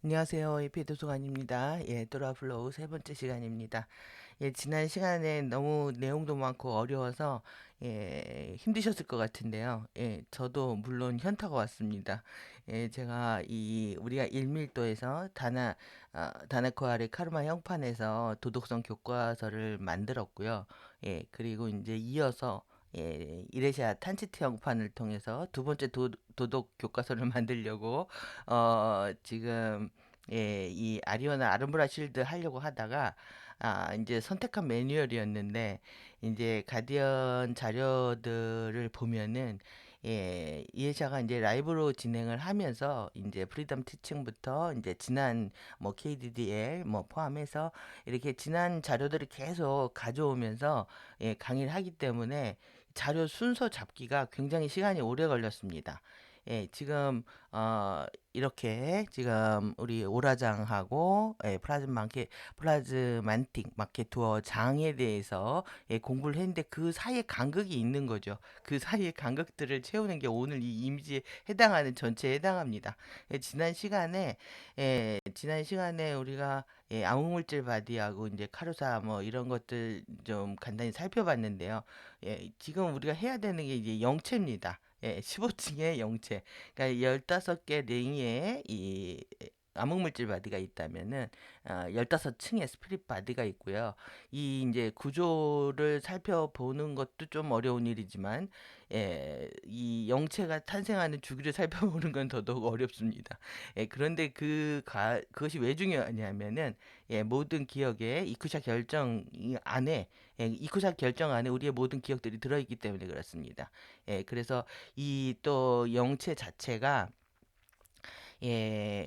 안녕하세요. 에피도서관입니다. 또라플로우 세 번째 시간입니다. 지난 시간에 너무 내용도 많고 어려워서 힘드셨을 것 같은데요. 저도 물론 현타가 왔습니다. 제가 우리가 일밀도에서 다나코아의 카르마 형판에서 도덕성 교과서를 만들었고요. 그리고 이제 이어서 이레시아 탄치트 형판을 통해서 두 번째 도덕 교과서를 만들려고 지금 이 아리오나 아르브라 실드 하려고 하다가 이제 선택한 매뉴얼이었는데 이제 가디언 자료들을 보면은 이해샤가 이제 라이브로 진행을 하면서 이제 프리덤 티칭부터 이제 지난 뭐 KDDL 뭐 포함해서 이렇게 지난 자료들을 계속 가져오면서 강의를 하기 때문에 자료 순서 잡기가 굉장히 시간이 오래 걸렸습니다. 지금 이렇게 지금 우리 오라장하고 플라즈만틱 마켓 투어 장에 대해서 공부를 했는데 그 사이에 간극이 있는 거죠. 그 사이에 간극들을 채우는 게 오늘 이 이미지에 해당하는 전체에 해당합니다. 지난 시간에 우리가 암흑물질 바디하고 이제 카루사 뭐 이런 것들 좀 간단히 살펴봤는데요. 지금 우리가 해야 되는 게 이제 영체입니다. 15층의 영체. 그러니까 15개 링에 이 암흑물질 바디가 있다면은 15층의 스피릿 바디가 있고요. 이 이제 구조를 살펴보는 것도 좀 어려운 일이지만 이 영체가 탄생하는 주기를 살펴보는 건 더더욱 어렵습니다. 그런데 그것이 왜 중요하냐면은 모든 기억에 이쿠샤 결정 안에 이쿠샤 결정 안에 우리의 모든 기억들이 들어있기 때문에 그렇습니다. 그래서 이 또 영체 자체가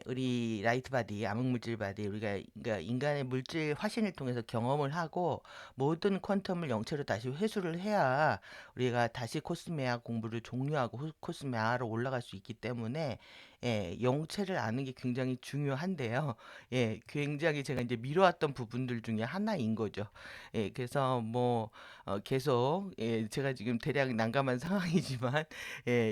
우리 라이트 바디, 암흑물질 바디, 우리가 그러니까 인간의 물질 화신을 통해서 경험을 하고 모든 퀀텀을 영체로 다시 회수를 해야 우리가 다시 코스메아 공부를 종료하고 코스메아로 올라갈 수 있기 때문에 영체를 아는 게 굉장히 중요한데요. 굉장히 제가 이제 미뤄왔던 부분들 중에 하나인 거죠. 그래서 뭐 계속 제가 지금 대략 난감한 상황이지만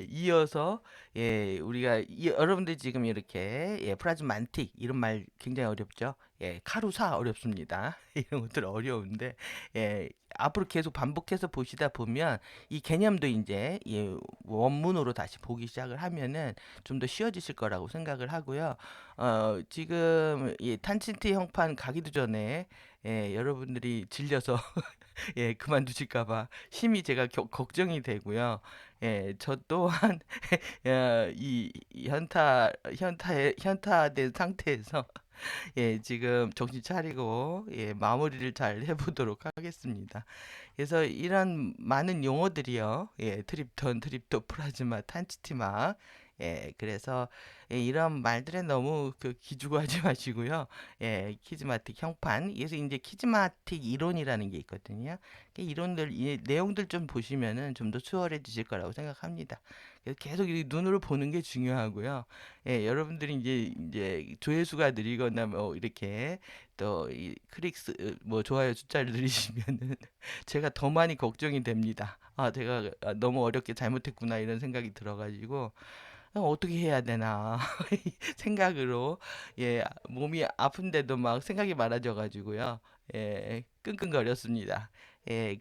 이어서 우리가 여러분들 지금 이렇게 프라즈만틱 이런 말 굉장히 어렵죠. 카루사 어렵습니다. 이런 것들 어려운데 앞으로 계속 반복해서 보시다 보면 이 개념도 이제 원문으로 다시 보기 시작을 하면은 좀 더 쉬워지실 거라고 생각을 하고요. 지금 이 탄친트 형판 가기도 전에 여러분들이 질려서 그만두실까 봐 심히 제가 걱정이 되고요. 저 또한 이 현타된 상태에서 지금 정신 차리고 마무리를 잘 해보도록 하겠습니다. 그래서 이런 많은 용어들이요. 트립톤, 트립토플라즈마, 탄치티막. 그래서 이런 말들에 너무 기죽어하지 마시고요. 키즈마틱 형판. 그래서 이제 키즈마틱 이론이라는 게 있거든요. 그 이론들, 이 내용들 좀 보시면은 좀 더 수월해지실 거라고 생각합니다. 그래서 계속 이 눈으로 보는 게 중요하고요. 여러분들이 이제 조회수가 느리거나 뭐 이렇게 또 이 뭐 좋아요 숫자를 누리시면은 제가 더 많이 걱정이 됩니다. 제가 너무 어렵게 잘못했구나 이런 생각이 들어가지고 어떻게 해야 되나 생각으로 몸이 아픈데도 막 생각이 많아져 가지고요. 끙끙거렸습니다.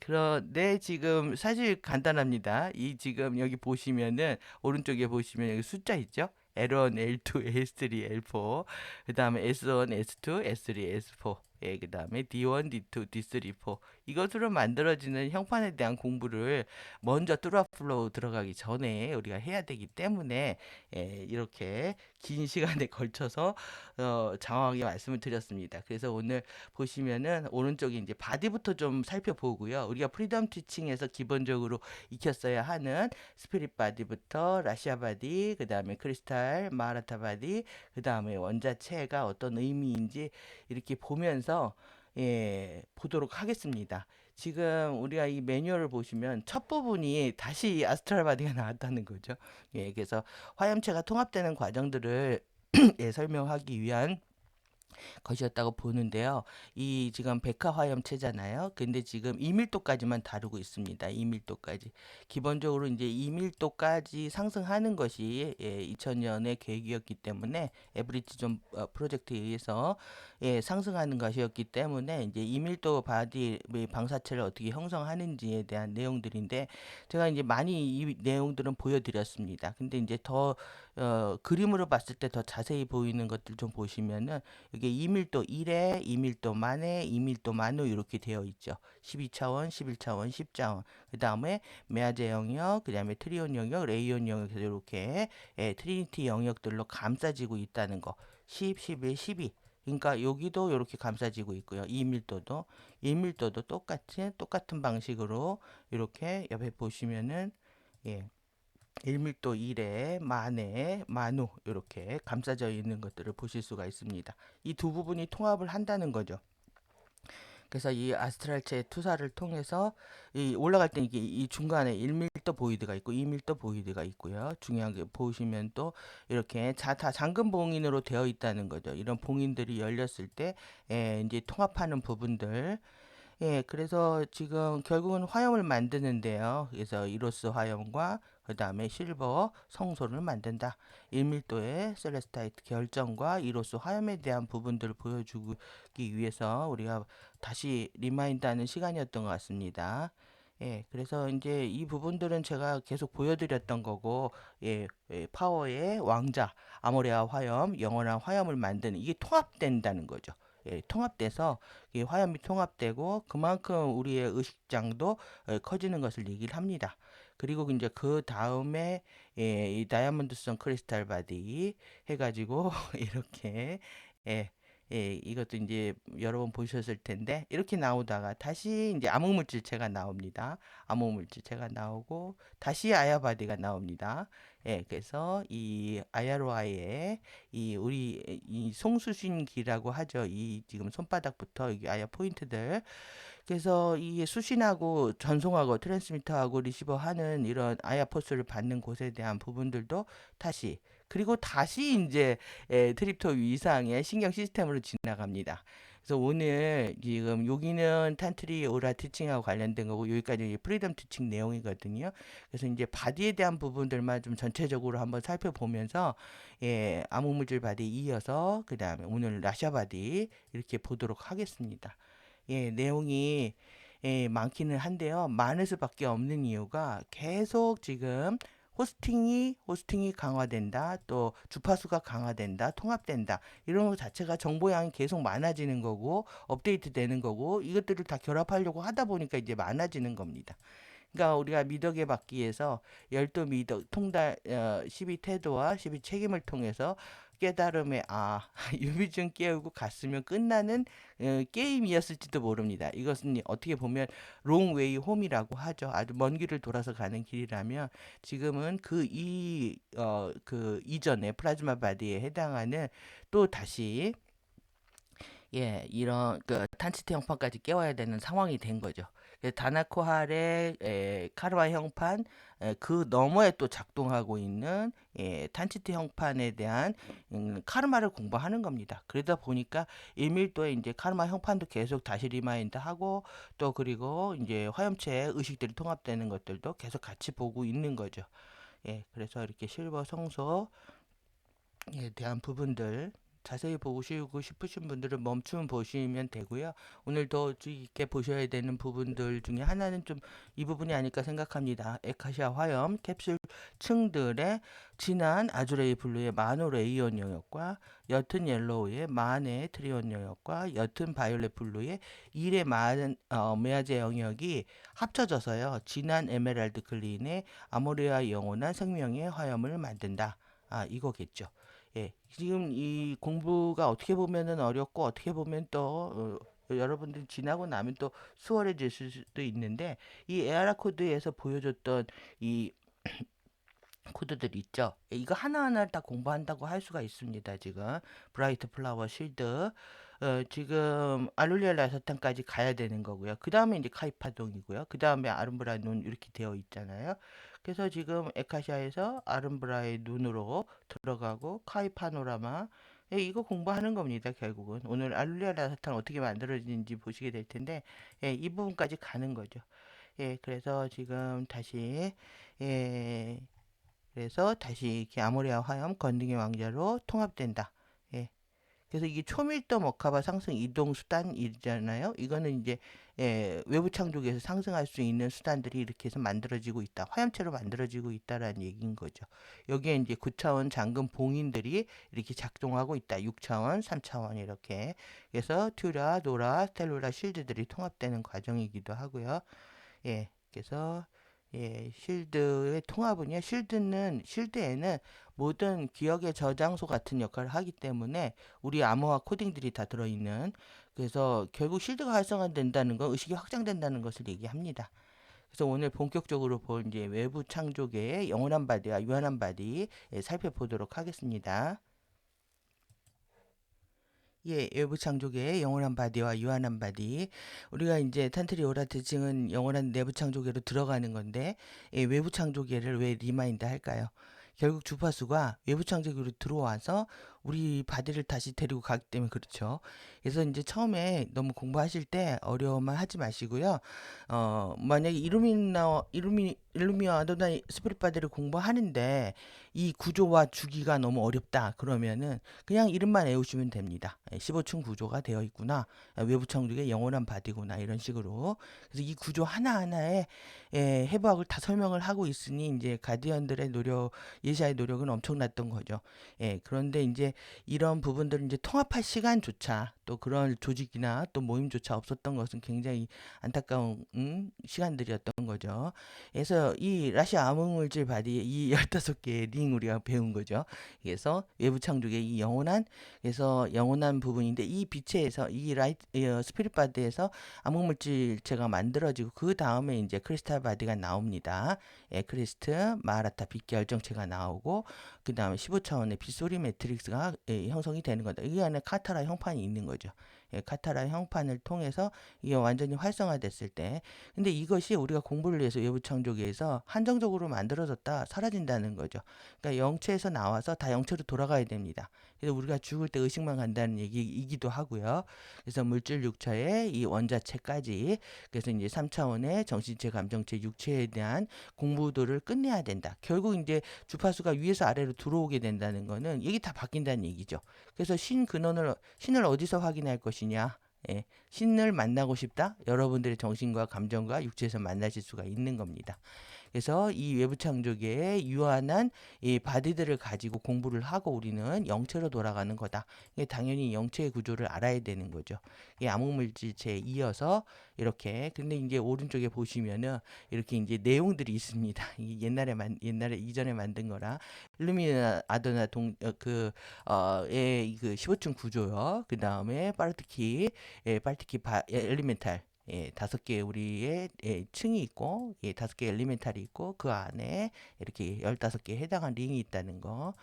그런데 지금 사실 간단합니다. 이 지금 여기 보시면은 오른쪽에 보시면 여기 숫자 있죠? L1, L2, S3, L4, 그 다음에 S1, S2, S3, S4, 그 다음에 D1, D2, D3, 4 이것으로 만들어지는 형판에 대한 공부를 먼저 뚜라플로우 들어가기 전에 우리가 해야 되기 때문에 이렇게 긴 시간에 걸쳐서 장황하게 말씀을 드렸습니다. 그래서 오늘 보시면은 오른쪽에 이제 바디부터 좀 살펴보고요. 우리가 프리덤 티칭에서 기본적으로 익혔어야 하는 스피릿 바디부터 라시아 바디, 그 다음에 크리스탈, 마라타 바디, 그 다음에 원자체가 어떤 의미인지 이렇게 보면서 보도록 하겠습니다. 지금 우리가 이 매뉴얼을 보시면 첫 부분이 다시 아스트랄 바디가 나왔다는 거죠. 그래서 화염체가 통합되는 과정들을 설명하기 위한 것이었다고 보는데요. 이 지금 백화 화염체잖아요. 근데 지금 2밀도까지만 다루고 있습니다. 2밀도까지. 기본적으로 이제 2밀도까지 상승하는 것이 2000년의 계획이었기 때문에 에브리지 존 프로젝트에 의해서 상승하는 것이었기 때문에 이제 2밀도 바디 방사체를 어떻게 형성하는지에 대한 내용들인데 제가 이제 많이 이 내용들은 보여드렸습니다. 근데 이제 더 그림으로 봤을 때 더 자세히 보이는 것들 좀 보시면은 이게 2밀도 1에 2밀도 만에 2밀도 만호 이렇게 되어 있죠. 12차원, 11차원, 10차원. 그 다음에 메아제 영역, 그 다음에 트리온 영역, 레이온 영역에서 이렇게 트리니티 영역들로 감싸지고 있다는 거. 10, 11, 12. 그러니까 여기도 이렇게 감싸지고 있고요. 2밀도도 똑같은 방식으로 이렇게 옆에 보시면은 예, 1밀도 1에 만에 만호 이렇게 감싸져 있는 것들을 보실 수가 있습니다. 이 두 부분이 통합을 한다는 거죠. 그래서 이 아스트랄체 투사를 통해서 이 올라갈 때 이게 이 중간에 1밀도 보이드가 있고 2밀도 보이드가 있고요. 중요한 게 보시면 또 이렇게 다 잠금 봉인으로 되어 있다는 거죠. 이런 봉인들이 열렸을 때 이제 통합하는 부분들 그래서 지금 결국은 화염을 만드는데요. 그래서 이로스 화염과 그 다음에 실버 성소를 만든다. 1밀도의 셀레스타이트 결정과 이로스 화염에 대한 부분들을 보여주기 위해서 우리가 다시 리마인드하는 시간이었던 것 같습니다. 그래서 이제 이 부분들은 제가 계속 보여드렸던 거고, 파워의 왕자, 아모레아 화염, 영원한 화염을 만드는 이게 통합된다는 거죠. 통합돼서 이 화염이 통합되고 그만큼 우리의 의식장도 커지는 것을 얘기를 합니다. 그리고 이제 그 다음에 이 다이아몬드성 크리스탈 바디 해가지고 이렇게 예, 이것도 이제 여러 번 보셨을 텐데 이렇게 나오다가 다시 이제 암흑물질체가 나옵니다. 암흑물질체가 나오고 다시 아야바디가 나옵니다. 그래서 이 아야로아의 이 우리 이 송수신기라고 하죠. 이 지금 손바닥부터 여기 아야 포인트들. 그래서 이 수신하고 전송하고 트랜스미터하고 리시버하는 이런 아야 포스를 받는 곳에 대한 부분들도 다시 그리고 다시 이제 트립토 이상의 신경 시스템으로 지나갑니다. 그래서 오늘 지금 여기는 탄트리 오라 티칭하고 관련된 거고 여기까지 프리덤 티칭 내용이거든요. 그래서 이제 바디에 대한 부분들만 좀 전체적으로 한번 살펴보면서 암흑물질 바디 이어서 그 다음에 오늘 라샤 바디 이렇게 보도록 하겠습니다. 내용이 많기는 한데요. 많을 수밖에 없는 이유가 계속 지금 호스팅이 강화된다. 또 주파수가 강화된다. 통합된다. 이런 것 자체가 정보량이 계속 많아지는 거고 업데이트 되는 거고 이것들을 다 결합하려고 하다 보니까 이제 많아지는 겁니다. 그러니까 우리가 미덕에 받기 위해서 열두 미덕 통달 12 태도와 12 책임을 통해서 깨달음의 유비중 깨우고 갔으면 끝나는 게임이었을지도 모릅니다. 이것은 어떻게 보면 롱웨이 홈이라고 하죠. 아주 먼 길을 돌아서 가는 길이라면 지금은 그 이전에 플라즈마 바디에 해당하는 또 다시 이런 그 탄치트 형판까지 깨워야 되는 상황이 된 거죠. 다나코할의 카르마 형판 그 너머에 또 작동하고 있는 탄치트 형판에 대한 카르마를 공부하는 겁니다. 그러다 보니까 일밀도에 이제 카르마 형판도 계속 다시 리마인드하고 또 그리고 이제 화염체의 의식들이 통합되는 것들도 계속 같이 보고 있는 거죠. 그래서 이렇게 실버 성소에 대한 부분들 자세히 보시고 싶으신 분들은 멈춤 보시면 되고요. 오늘 더 주의 깊게 보셔야 되는 부분들 중에 하나는 좀 이 부분이 아닐까 생각합니다. 에카시아 화염 캡슐 층들의 진한 아주레이 블루의 마노레이온 영역과 옅은 옐로우의 마네 트리온 영역과 옅은 바이올렛 블루의 일의 메아제 영역이 합쳐져서요. 진한 에메랄드 클린의 아모레아 영원한 생명의 화염을 만든다. 이거겠죠. 지금 이 공부가 어떻게 보면은 어렵고 어떻게 보면 또 여러분들 지나고 나면 또 수월해질 수도 있는데 이 에아라 코드에서 보여줬던 이 코드들 있죠. 이거 하나하나를 다 공부한다고 할 수가 있습니다. 지금 브라이트 플라워 실드 지금 알룰리아 라사탄까지 가야 되는 거고요. 그 다음에 이제 카이파동이고요. 그 다음에 아름브라의 눈 이렇게 되어 있잖아요. 그래서 지금 에카시아에서 아름브라의 눈으로 들어가고 카이파노라마 예, 이거 공부하는 겁니다, 결국은. 오늘 알룰리아 사탕 어떻게 만들어지는지 보시게 될 텐데, 예, 이 부분까지 가는 거죠. 예, 그래서 지금 다시, 예, 그래서 다시 이렇게 아모레아 화염 건등의 왕자로 통합된다. 예, 그래서 이게 초밀도 머카바 상승 이동 수단이잖아요. 이거는 이제 외부 창조기에서 상승할 수 있는 수단들이 이렇게 해서 만들어지고 있다. 화염체로 만들어지고 있다라는 얘기인 거죠. 여기에 이제 9차원 잠금 봉인들이 이렇게 작동하고 있다. 6차원, 3차원 이렇게. 그래서 튜라, 노라, 스텔루라 실드들이 통합되는 과정이기도 하고요. 예, 그래서 실드의 통합은요. 실드에는 모든 기억의 저장소 같은 역할을 하기 때문에 우리 암호화 코딩들이 다 들어있는, 그래서 결국 실드가 활성화된다는 건 의식이 확장된다는 것을 얘기합니다. 그래서 오늘 본격적으로 본 이제 외부 창조계의 영원한 바디와 유한한 바디 살펴보도록 하겠습니다. 예, 외부 창조계의 영원한 바디와 유한한 바디. 우리가 이제 탄트리 오라 대칭은 영원한 내부 창조계로 들어가는 건데, 외부 창조계를 왜 리마인드 할까요? 결국 주파수가 외부 창조계로 들어와서 우리 바디를 다시 데리고 가기 때문에 그렇죠. 그래서 이제 처음에 너무 공부하실 때 어려움만 하지 마시고요. 만약에 일루미나 아도나이 스피릿 바디를 공부하는데 이 구조와 주기가 너무 어렵다 그러면은 그냥 이름만 외우시면 됩니다. 15층 구조가 되어 있구나. 외부 창조의 영원한 바디구나. 이런 식으로. 그래서 이 구조 하나하나에 해부학을 다 설명을 하고 있으니 이제 가디언들의 노력, 예시아의 노력은 엄청났던 거죠. 예, 그런데 이제 이런 부분들을 이제 통합할 시간조차 또 그런 조직이나 또 모임조차 없었던 것은 굉장히 안타까운 시간들이었던 거죠. 그래서 이 라시아 암흑물질 바디 이 15개의 링 우리가 배운 거죠. 그래서 외부 창조의 이 영원한, 그래서 영원한 부분인데 이 빛에서 이 스피릿 바디에서 암흑물질체가 만들어지고 그 다음에 이제 크리스탈 바디가 나옵니다. 크리스트, 마라타 빛 결정체가 나오고 그 다음에 15차원의 빗소리 매트릭스가 형성이 되는 거다. 이 안에 카타라 형판이 있는 거죠. 카타라 형판을 통해서 이게 완전히 활성화됐을 때, 근데 이것이 우리가 공부를 위해서 외부 창조기에서 한정적으로 만들어졌다 사라진다는 거죠. 그러니까 영체에서 나와서 다 영체로 돌아가야 됩니다. 그래서 우리가 죽을 때 의식만 간다는 얘기이기도 하고요. 그래서 물질 6차의 이 원자체까지, 그래서 이제 3차원의 정신체, 감정체, 육체에 대한 공부도를 끝내야 된다. 결국 이제 주파수가 위에서 아래로 들어오게 된다는 거는 이게 다 바뀐다는 얘기죠. 그래서 신을 어디서 확인할 것이냐? 신을 만나고 싶다? 여러분들의 정신과 감정과 육체에서 만나실 수가 있는 겁니다. 그래서 이 외부 창조계의 유한한 이 바디들을 가지고 공부를 하고 우리는 영체로 돌아가는 거다. 이게 당연히 영체의 구조를 알아야 되는 거죠. 이 암흑물질체에 이어서 이렇게, 근데 이제 오른쪽에 보시면은 이렇게 이제 내용들이 있습니다. 이게 옛날에 이전에 만든 거라 일루미나 아도나 의 그 15층 구조요. 그 다음에 엘리멘탈, 5개 우리의 층이 있고, 5개 엘리멘탈이 있고, 그 안에 이렇게 15개에 해당한 링이 있다는 거.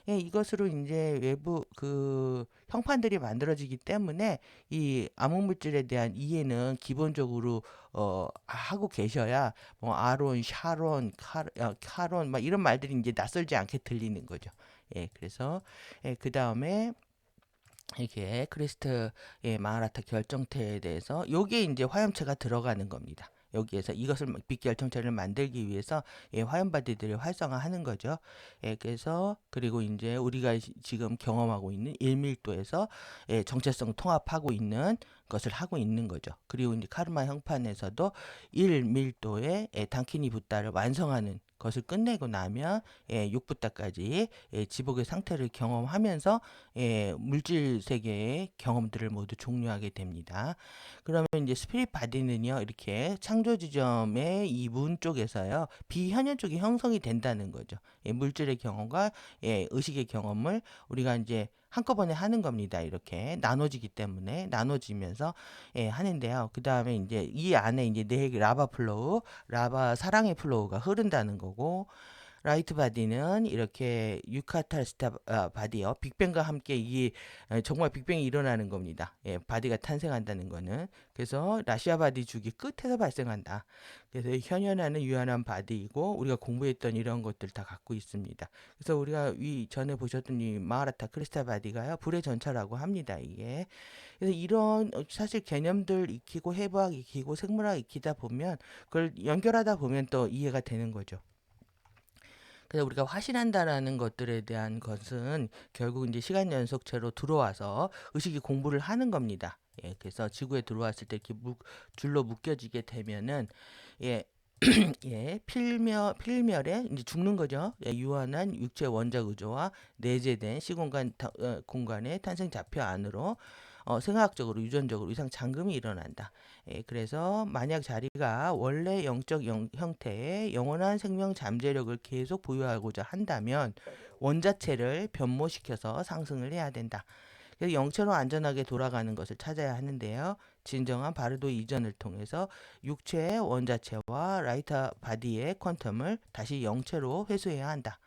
이것으로 이제 외부 그 형판들이 만들어지기 때문에 이 암흑물질에 대한 이해는 기본적으로 하고 계셔야 뭐 아론, 샤론, 카론 막 이런 말들이 이제 낯설지 않게 들리는 거죠. 그래서 그 다음에 이게 크리스트의 마하라타 결정체에 대해서 요게 이제 화염체가 들어가는 겁니다. 여기에서 이것을 빛 결정체를 만들기 위해서 화염 바디들을 활성화하는 거죠. 그래서 그리고 이제 우리가 지금 경험하고 있는 1밀도에서 정체성 통합하고 있는 것을 하고 있는 거죠. 그리고 이제 카르마 형판에서도 1밀도의 단키니 붓다를 완성하는 것을 끝내고 나면 6부다까지 지복의 상태를 경험하면서 물질 세계의 경험들을 모두 종료하게 됩니다. 그러면 이제 스피릿 바디는요, 이렇게 창조 지점의 이 문 쪽에서요, 비현현 쪽이 형성이 된다는 거죠. 물질의 경험과 의식의 경험을 우리가 이제 한꺼번에 하는 겁니다. 이렇게 나눠지기 때문에 나눠지면서 하는데요. 그 다음에 이제 이 안에 이제 네 라바 플로우, 라바 사랑의 플로우가 흐른다는 거고, 라이트 바디는 이렇게 유카탈스타 바디요. 빅뱅과 함께 이 정말 빅뱅이 일어나는 겁니다. 예, 바디가 탄생한다는 거는. 그래서 라시아 바디 주기 끝에서 발생한다. 그래서 현현하는 유한한 바디이고 우리가 공부했던 이런 것들 다 갖고 있습니다. 그래서 우리가 이 전에 보셨던 이 마하라타 크리스탈 바디가요. 불의 전차라고 합니다. 이게. 그래서 이런 사실 개념들 익히고 해부학 익히고 생물학 익히다 보면 그걸 연결하다 보면 또 이해가 되는 거죠. 그래서 우리가 화신한다라는 것들에 대한 것은 결국 이제 시간 연속체로 들어와서 의식이 공부를 하는 겁니다. 예, 그래서 지구에 들어왔을 때 이렇게 줄로 묶여지게 되면은 예, 예, 필멸에 이제 죽는 거죠. 예, 유한한 육체 원자 구조와 내재된 시공간 공간의 탄생 좌표 안으로 생화학적으로 유전적으로 이상 잠금이 일어난다. 예, 그래서 만약 자리가 원래 영적 형태의 영원한 생명 잠재력을 계속 보유하고자 한다면 원자체를 변모시켜서 상승을 해야 된다. 그래서 영체로 안전하게 돌아가는 것을 찾아야 하는데요. 진정한 바르도 이전을 통해서 육체의 원자체와 라이터 바디의 퀀텀을 다시 영체로 회수해야 한다.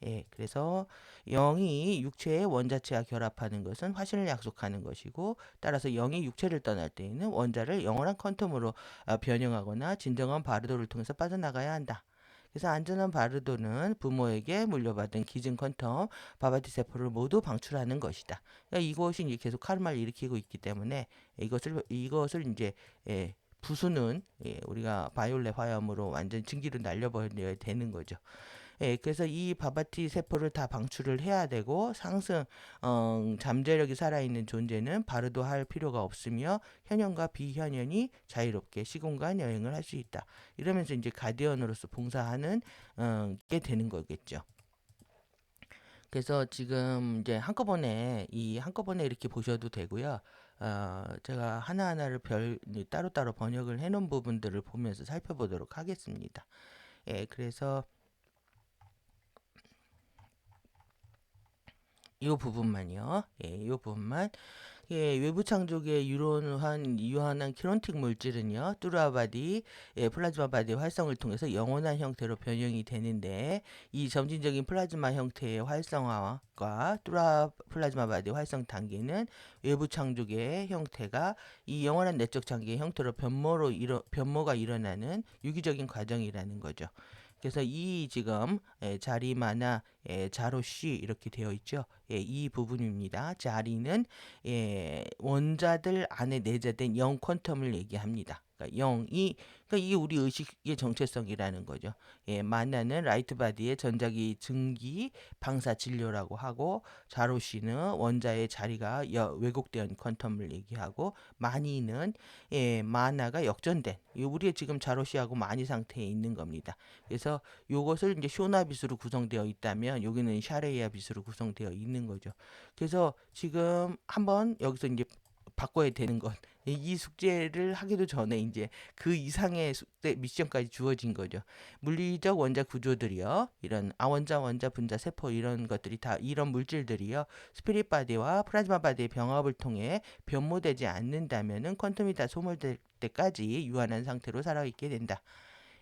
예, 그래서 영이 육체의 원자체와 결합하는 것은 화신을 약속하는 것이고, 따라서 영이 육체를 떠날 때에는 원자를 영원한 퀀텀으로 변형하거나 진정한 바르도를 통해서 빠져나가야 한다. 그래서 안전한 바르도는 부모에게 물려받은 기증 퀀텀 바바티 세포를 모두 방출하는 것이다. 그러니까 이것이 이제 계속 카르마를 일으키고 있기 때문에 이것을 이제 부수는 우리가 바이올렛 화염으로 완전 증기로 날려버려야 되는 거죠. 예, 그래서 이 바바티 세포를 다 방출을 해야 되고 상승 잠재력이 살아있는 존재는 바르도 할 필요가 없으며 현현과 비현현이 자유롭게 시공간 여행을 할 수 있다. 이러면서 이제 가디언으로서 봉사하는 게 되는 거겠죠. 그래서 지금 이제 한꺼번에 이렇게 보셔도 되고요. 제가 하나하나를 따로따로 번역을 해놓은 부분들을 보면서 살펴보도록 하겠습니다. 예, 그래서 이 부분만요. 예, 이 부분만. 예, 외부 창조의 유한한 키론틱 물질은요, 뚜라바디, 플라즈마 바디 활성을 통해서 영원한 형태로 변형이 되는데, 이 점진적인 플라즈마 형태의 활성화와 플라즈마 바디 활성 단계는 외부 창조의 형태가 이 영원한 내적 장기의 형태로 변모가 일어나는 유기적인 과정이라는 거죠. 그래서 이 지금 자리마나 자로쉬 이렇게 되어 있죠. 이 부분입니다. 자리는 원자들 안에 내재된 영 퀀텀을 얘기합니다. 그러니까 그러니까 이게 우리 의식의 정체성이라는 거죠. 마나는 라이트 바디의 전자기 증기 방사 진료라고 하고, 자로쉬는 원자의 자리가 왜곡된 퀀텀을 얘기하고, 마니는 마나가 역전된 우리의 지금 자로쉬하고 마니 상태에 있는 겁니다. 그래서 요것을 이제 쇼나 빛으로 구성되어 있다면 여기는 샤레이아 빛으로 구성되어 있는 거죠. 그래서 지금 한번 여기서 이제 바꿔야 되는 것. 이 숙제를 하기도 전에 이제 그 이상의 숙제 미션까지 주어진 거죠. 물리적 원자 구조들이요. 이런 아원자, 원자, 분자, 세포 이런 것들이 다 이런 물질들이요. 스피릿 바디와 플라즈마 바디의 병합을 통해 변모되지 않는다면은 퀀텀이 다 소멸될 때까지 유한한 상태로 살아있게 된다.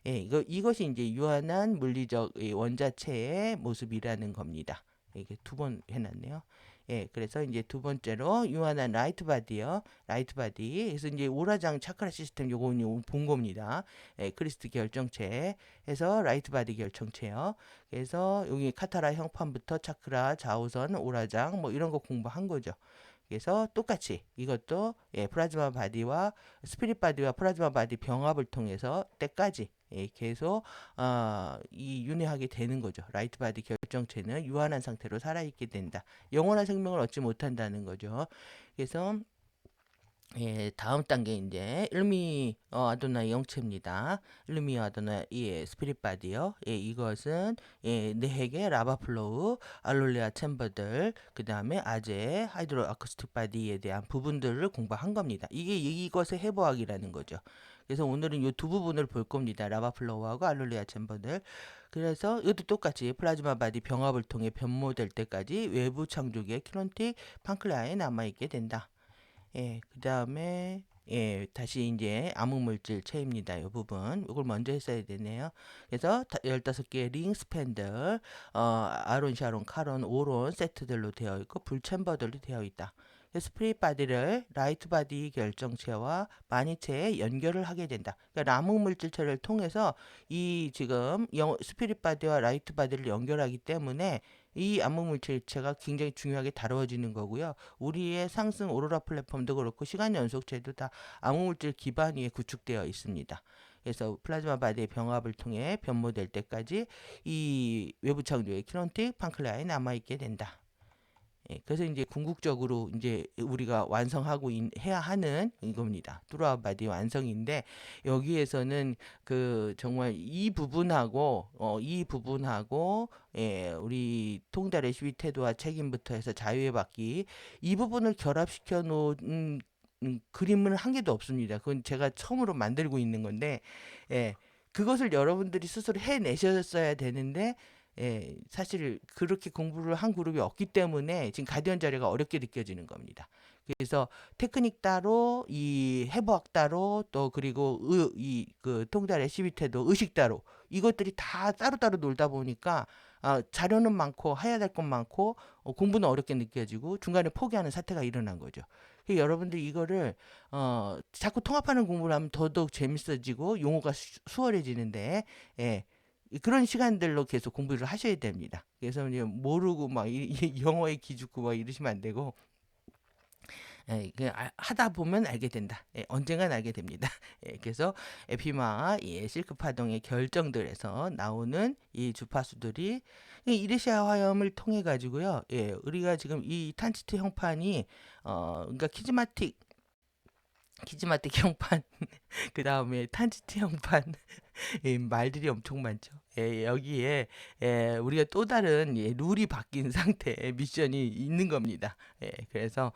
예, 이것이 이제 유한한 물리적 원자체의 모습이라는 겁니다. 이게 두 번 해놨네요. 예, 그래서 이제 두 번째로 유한한 라이트 바디요. 라이트 바디. 그래서 이제 오라장 차크라 시스템 요거는 본 겁니다. 크리스트 결정체 해서 라이트 바디 결정체요. 그래서 여기 카타라 형판부터 차크라, 좌우선, 오라장 뭐 이런 거 공부한 거죠. 그래서 똑같이 이것도 플라즈마 바디와 스피릿 바디와 플라즈마 바디 병합을 통해서 때까지 계속 이 윤회하게 되는 거죠. 라이트 바디 결정체는 유한한 상태로 살아있게 된다. 영원한 생명을 얻지 못한다는 거죠. 그래서 다음 단계 이제 일미 아도나 영체입니다. 일미 아도나 스피릿 바디요. 이것은 뇌핵의 라바 플로우, 알롤레아 챔버들, 그 다음에 아재, 하이드로 아쿠스틱 바디에 대한 부분들을 공부한 겁니다. 이게 이것의 해부학이라는 거죠. 그래서 오늘은 이 두 부분을 볼 겁니다. 라바 플로우하고 알롤레아 챔버들. 그래서 이것도 똑같이 플라즈마 바디 병합을 통해 변모될 때까지 외부 창조기의 키론틱 판클라에 남아있게 된다. 그 다음에 다시 이제 암흑물질 체입니다. 이 부분. 이걸 먼저 했어야 되네요. 그래서 15개의 링 스팬들, 아론, 샤론, 카론, 오론 세트들로 되어 있고 불챔버들로 되어 있다. 스피릿 바디를 라이트 바디 결정체와 마니체에 연결을 하게 된다. 그러니까 암흑물질체를 통해서 이 지금 스피릿 바디와 라이트 바디를 연결하기 때문에 이 암흑물질체가 굉장히 중요하게 다루어지는 거고요. 우리의 상승 오로라 플랫폼도 그렇고 시간 연속체도 다 암흑물질 기반 위에 구축되어 있습니다. 그래서 플라즈마 바디의 병합을 통해 변모될 때까지 이 외부 창조의 키론틱 판클라에 남아있게 된다. 그래서 이제 궁극적으로 이제 우리가 완성하고 해야 하는 이겁니다. 뚜루아 바디 완성인데 여기에서는 그 정말 이 부분하고 우리 통달의 시위 태도와 책임부터 해서 자유의 받기 이 부분을 결합시켜 놓은 그림은 한 개도 없습니다. 그건 제가 처음으로 만들고 있는 건데 예, 그것을 여러분들이 스스로 해내셨어야 되는데 사실 그렇게 공부를 한 그룹이 없기 때문에 지금 가디언 자료가 어렵게 느껴지는 겁니다. 그래서 테크닉 따로, 이 해부학 따로, 또 그리고 이 그 통달의 시비태도 의식 따로 이것들이 다 따로따로 놀다 보니까 자료는 많고 해야 될 건 많고 공부는 어렵게 느껴지고 중간에 포기하는 사태가 일어난 거죠. 여러분들 이거를 자꾸 통합하는 공부를 하면 더더욱 재밌어지고 용어가 수월해지는데 예, 그런 시간들로 계속 공부를 하셔야 됩니다. 그래서 이제 모르고 막 영어에 기죽고 막 이러시면 안 되고 하다 보면 알게 된다. 언젠간 알게 됩니다. 그래서 에피마 실크 파동의 결정들에서 나오는 이 주파수들이 이 이르시아 화염을 통해 가지고요. 우리가 지금 이 탄치트 형판이 그러니까 키즈마틱 형판 그 다음에 탄치트 형판 말들이 엄청 많죠. 여기에 우리가 또 다른 룰이 바뀐 상태의 미션이 있는 겁니다. 그래서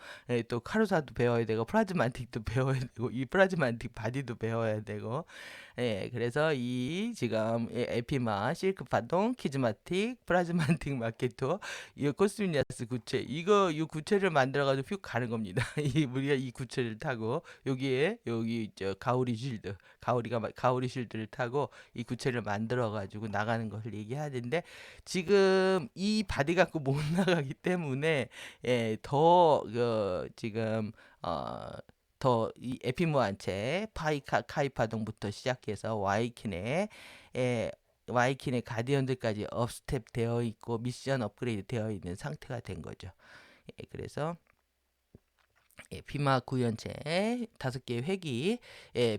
또 카루사도 배워야 되고 프라즈만틱도 배워야 되고 이 프라즈만틱 바디도 배워야 되고 그래서 이 지금 에피마, 실크 파동, 키즈마틱, 프라즈만틱 마케토, 이 코스미니아스 구체 이 구체를 만들어 가지고 휙 가는 겁니다. 우리가 이 구체를 타고 여기 저 가오리 쉴드를 타고 이 구체를 만들어 가지고 나가는 것을 얘기하는데 지금 이 바디 갖고 못 나가기 때문에 지금 더 이 에피모한체 카이파동부터 시작해서 와이킨의 가디언들까지 업스텝 되어 있고 미션 업그레이드 되어 있는 상태가 된 거죠. 그래서 비마 구연체 5개의 회기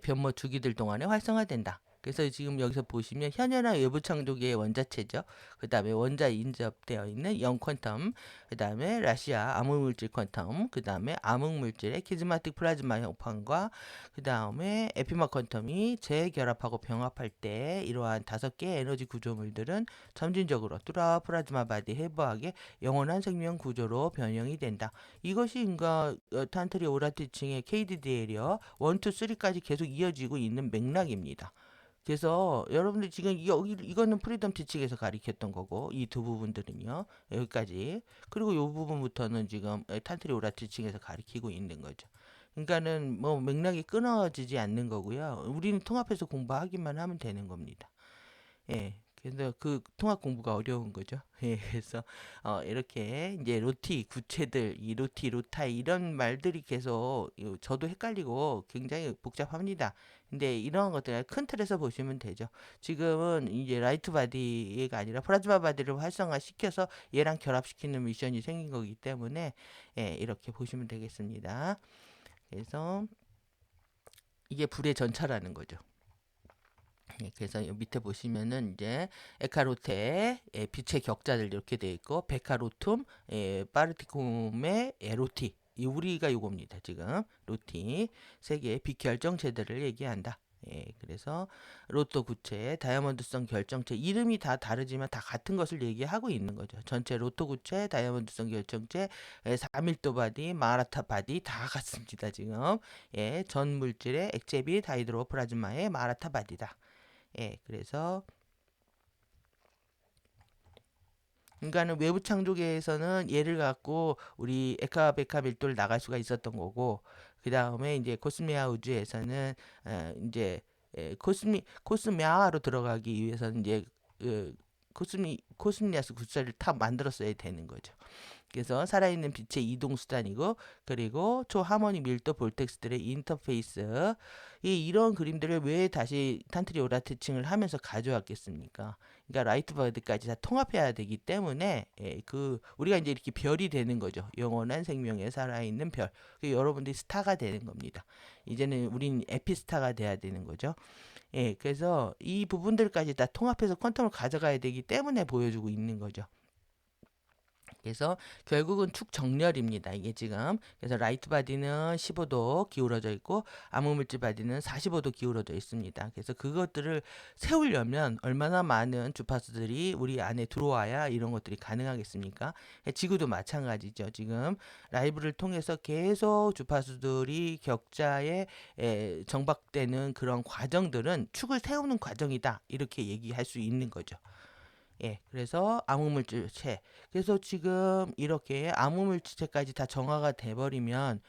변모 주기들 동안에 활성화된다. 그래서 지금 여기서 보시면 현현화 외부 창조계의 원자체죠. 그 다음에 원자 인접되어 있는 0퀀텀, 그 다음에 라시아 암흑물질 퀀텀, 그 다음에 암흑물질의 키즈마틱 플라즈마 형판과 그 다음에 에피마 퀀텀이 재결합하고 병합할 때 이러한 5개의 에너지 구조물들은 점진적으로 뚜라 플라즈마 바디 해부하게 영원한 생명 구조로 변형이 된다. 이것이 인가 탄트리 오라티층의 KDDL이요 1, 2, 3까지 계속 이어지고 있는 맥락입니다. 그래서 여러분들 지금 이거는 프리덤 티칭에서 가리켰던 거고 이 두 부분들은요 여기까지 그리고 이 부분부터는 지금 탄트리 오라 티칭에서 가리키고 있는 거죠. 그러니까는 뭐 맥락이 끊어지지 않는 거고요. 우리는 통합해서 공부하기만 하면 되는 겁니다. 그래서 그 통합 공부가 어려운 거죠. 그래서 이렇게 이제 로티 구체들 이 로티 로타이 이런 말들이 계속 저도 헷갈리고 굉장히 복잡합니다. 근데 이런 것들 큰 틀에서 보시면 되죠. 지금은 이제 라이트 바디가 아니라 플라즈마 바디를 활성화시켜서 얘랑 결합시키는 미션이 생긴 거기 때문에 이렇게 보시면 되겠습니다. 그래서 이게 불의 전차라는 거죠. 그래서 밑에 보시면은 이제 에카로테 빛의 격자들 이렇게 되어 있고 베카로툼 파르티쿰의 로티 우리가 요겁니다. 지금 로티 세 개의 빛 결정체들을 얘기한다. 그래서 로또 구체, 다이아몬드성 결정체 이름이 다 다르지만 다 같은 것을 얘기하고 있는 거죠. 전체 로또 구체, 다이아몬드성 결정체, 3밀도 바디, 마라타 바디 다 같습니다. 지금 전 물질의 액체빛 하이드로 플라즈마의 마라타 바디다. 그래서 그러니까는 외부 창조계에서는 얘를 갖고 우리 에카베카 밀도를 나갈 수가 있었던 거고, 그 다음에 이제 코스미아 우주에서는 이제 코스미아로 들어가기 위해서는 이제 그 코스미아스 구설을 다 만들었어야 되는 거죠. 그래서 살아있는 빛의 이동 수단이고, 그리고 초하모니 밀도 볼텍스들의 인터페이스, 이런 그림들을 왜 다시 탄트리 오라트칭을 하면서 가져왔겠습니까? 그러니까 라이트 버드까지 다 통합해야 되기 때문에 우리가 이제 이렇게 별이 되는 거죠. 영원한 생명에 살아있는 별. 여러분들이 스타가 되는 겁니다. 이제는 우린 에피스타가 돼야 되는 거죠. 그래서 이 부분들까지 다 통합해서 퀀텀을 가져가야 되기 때문에 보여주고 있는 거죠. 그래서 결국은 축 정렬입니다. 이게 지금. 그래서 라이트 바디는 15도 기울어져 있고 암흑물질 바디는 45도 기울어져 있습니다. 그래서 그것들을 세우려면 얼마나 많은 주파수들이 우리 안에 들어와야 이런 것들이 가능하겠습니까? 지구도 마찬가지죠. 지금 라이브를 통해서 계속 주파수들이 격자에 정박되는 그런 과정들은 축을 세우는 과정이다. 이렇게 얘기할 수 있는 거죠. 그래서 암흑물질체. 그래서 지금 이렇게 암흑물질체까지 다 정화가 되면은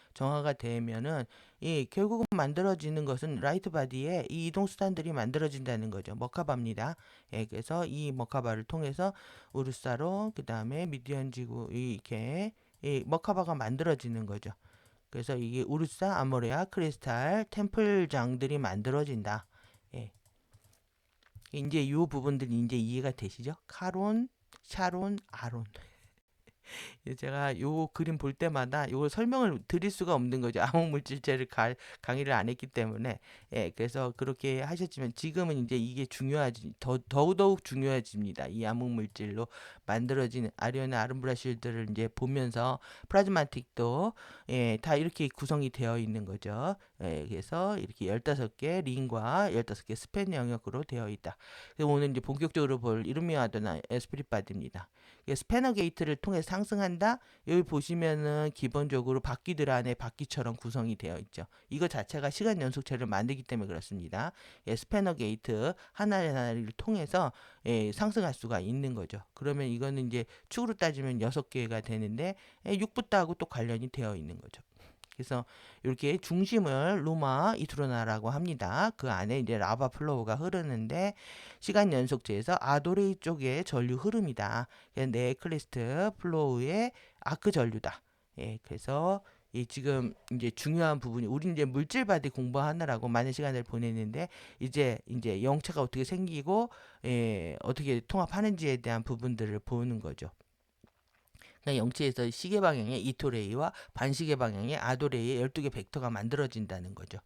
결국은 만들어지는 것은 라이트 바디에 이 이동 수단들이 만들어진다는 거죠. 머카바입니다. 그래서 이 머카바를 통해서 우르사로 그다음에 미디안 지구 이렇게 머카바가 만들어지는 거죠. 그래서 이게 우르사, 아모레아, 크리스탈, 템플장들이 만들어진다. 예. 이제 이 부분들이 이제 이해가 되시죠? 카론, 샤론, 아론. 제가 요 그림 볼 때마다 요 설명을 드릴 수가 없는 거죠. 암흑물질체를 강의를 안 했기 때문에. 그래서 그렇게 하셨지만 지금은 이제 이게 더더욱 중요해집니다. 이 암흑물질로 만들어진 아리오나 아름브라실들을 이제 보면서 프라즈마틱도 다 이렇게 구성이 되어 있는 거죠. 그래서 이렇게 15개 링과 15개 스팬 영역으로 되어 있다. 그래서 오늘 이제 본격적으로 볼 이루미아도나 에스프릿 바디입니다. 스패너 게이트를 통해 상승한다. 여기 보시면은 기본적으로 바퀴들 안에 바퀴처럼 구성이 되어 있죠. 이거 자체가 시간 연속체를 만들기 때문에 그렇습니다. 스패너 게이트 하나를 통해서 상승할 수가 있는 거죠. 그러면 이거는 이제 축으로 따지면 6개가 되는데 6부터하고 또 관련이 되어 있는 거죠. 그래서 이렇게 중심을 루마 이트로나라고 합니다. 그 안에 이제 라바 플로우가 흐르는데 시간 연속체에서 아도레이 쪽의 전류 흐름이다. 네클리스트 플로우의 아크 전류다. 그래서 지금 이제 중요한 부분이 우리 이제 물질 바디 공부하느라고 많은 시간을 보냈는데 이제 영체가 어떻게 생기고 어떻게 통합하는지에 대한 부분들을 보는 거죠. 영체에서 시계 방향의 이토레이와 반시계 방향의 아도레이의 12개 벡터가 만들어진다는 거죠.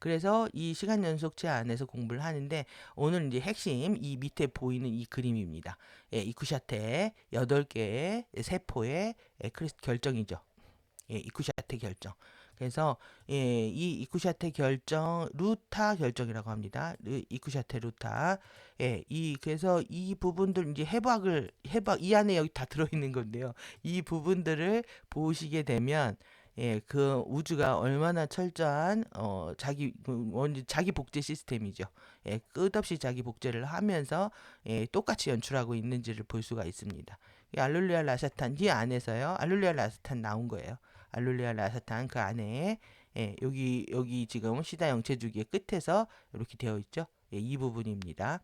그래서 이 시간 연속체 안에서 공부를 하는데 오늘 이제 핵심 이 밑에 보이는 이 그림입니다. 이쿠샤테 8개의 세포의 크리스트 결정이죠. 이쿠샤테 결정. 그래서 이 이쿠샤테 결정 루타 결정이라고 합니다. 이쿠샤테 루타. 그래서 이 부분들 이제 해박 이 안에 여기 다 들어 있는 건데요. 이 부분들을 보시게 되면 그 우주가 얼마나 철저한 자기 복제 시스템이죠. 끝없이 자기 복제를 하면서 똑같이 연출하고 있는지를 볼 수가 있습니다. 알룰리아 라사탄 이 안에서요. 알룰리아 라사탄 나온 거예요. 알룰리아 라사탄 그 안에 여기 지금 시다 영체 주기의 끝에서 이렇게 되어 있죠. 이 부분입니다.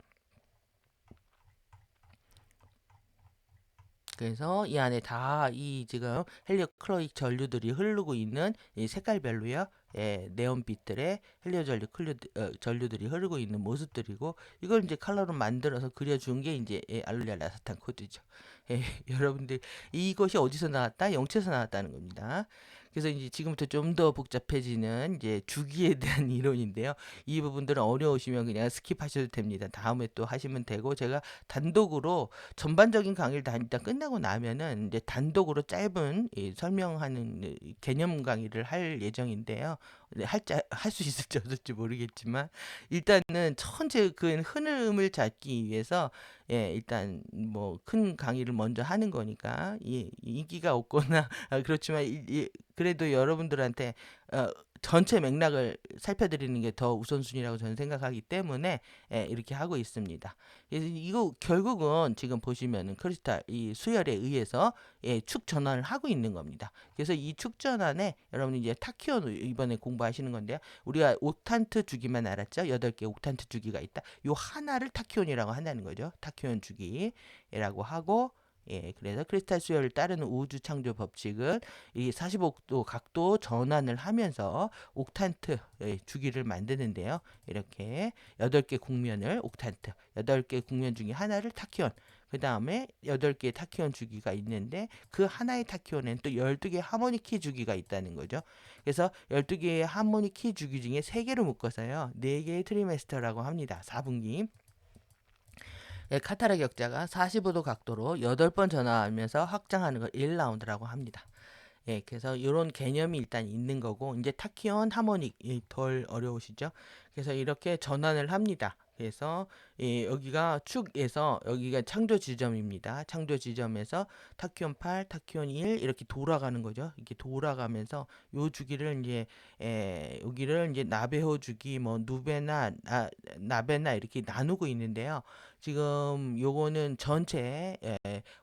그래서 이 안에 다 이 지금 헬리오크로릭 전류들이 흐르고 있는 이 색깔별로요. 네온빛들의 헬리오 전류들이 흐르고 있는 모습들이고 이걸 이제 컬러로 만들어서 그려준 게 이제 알룰리아 라사탄 코드죠. 여러분들 이것이 어디서 나왔다? 영체에서 나왔다는 겁니다. 그래서 이제 지금부터 좀 더 복잡해지는 이제 주기에 대한 이론인데요. 이 부분들은 어려우시면 그냥 스킵하셔도 됩니다. 다음에 또 하시면 되고 제가 단독으로 전반적인 강의를 다 일단 끝나고 나면은 이제 단독으로 짧은 설명하는 개념 강의를 할 예정인데요. 할 수 있을지 없을지 모르겠지만 일단은 천재 그 흐름을 잡기 위해서 일단 뭐 큰 강의를 먼저 하는 거니까 인기가 없거나 그렇지만 그래도 여러분들한테 전체 맥락을 살펴드리는 게 더 우선순위라고 저는 생각하기 때문에 이렇게 하고 있습니다. 그래서 이거 결국은 지금 보시면은 크리스탈 이 수열에 의해서 축 전환을 하고 있는 겁니다. 그래서 이 축 전환에 여러분 이제 타키온 이번에 공부하시는 건데요. 우리가 옥탄트 주기만 알았죠? 8개 옥탄트 주기가 있다. 요 하나를 타키온이라고 한다는 거죠. 타키온 주기라고 하고 그래서 크리스탈 수열을 따르는 우주 창조 법칙은 이 45도 각도 전환을 하면서 옥탄트 주기를 만드는데요. 이렇게 8개 국면을 옥탄트, 8개 국면 중에 하나를 타키온, 그 다음에 8개의 타키온 주기가 있는데 그 하나의 타키온에는 또 12개의 하모닉 키 주기가 있다는 거죠. 그래서 12개의 하모닉 키 주기 중에 3개로 묶어서요. 4개의 트리메스터라고 합니다. 4분기. 카타르 격자가 45도 각도로 8번 전환하면서 확장하는 걸 1라운드라고 합니다. 그래서 이런 개념이 일단 있는 거고 이제 타키온 하모닉 덜 어려우시죠? 그래서 이렇게 전환을 합니다. 그래서 여기가 축에서 여기가 창조 지점입니다. 창조 지점에서 타키온 8, 타키온 1 이렇게 돌아가는 거죠. 이렇게 돌아가면서 요 주기를 이제 여기를 이제 나베호 주기, 뭐 누베나 나베나 이렇게 나누고 있는데요. 지금 요거는 전체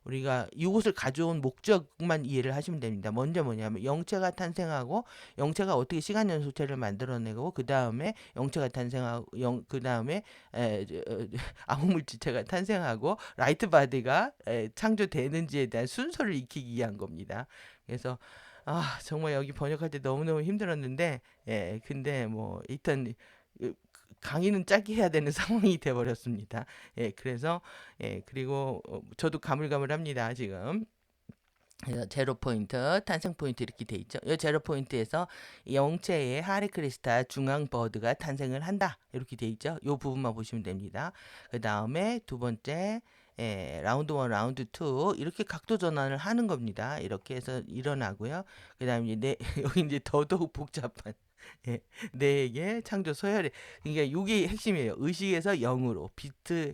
우리가 이곳을 가져온 목적만 이해를 하시면 됩니다. 먼저 뭐냐면 영체가 탄생하고 영체가 어떻게 시간 연소체를 만들어내고 그 다음에 영체가 탄생하고 그 다음에 암흑물질체가 탄생하고 라이트 바디가 창조되는지에 대한 순서를 익히기 위한 겁니다. 그래서 정말 여기 번역할 때 너무너무 힘들었는데 근데 뭐 일단 강의는 짧게 해야 되는 상황이 돼 버렸습니다. 그래서 그리고 저도 가물가물합니다, 지금. 그래서 제로 포인트, 탄생 포인트 이렇게 돼 있죠. 이 제로 포인트에서 영체의 하리 크리스탈 중앙 버드가 탄생을 한다. 이렇게 돼 있죠. 이 부분만 보시면 됩니다. 그 다음에 두 번째 라운드 1, 라운드 2 이렇게 각도 전환을 하는 겁니다. 이렇게 해서 일어나고요. 그 다음에 이제 여기 이제 더더욱 복잡한 내에게 창조 소열이 그러니까 이게 핵심이에요. 의식에서 0으로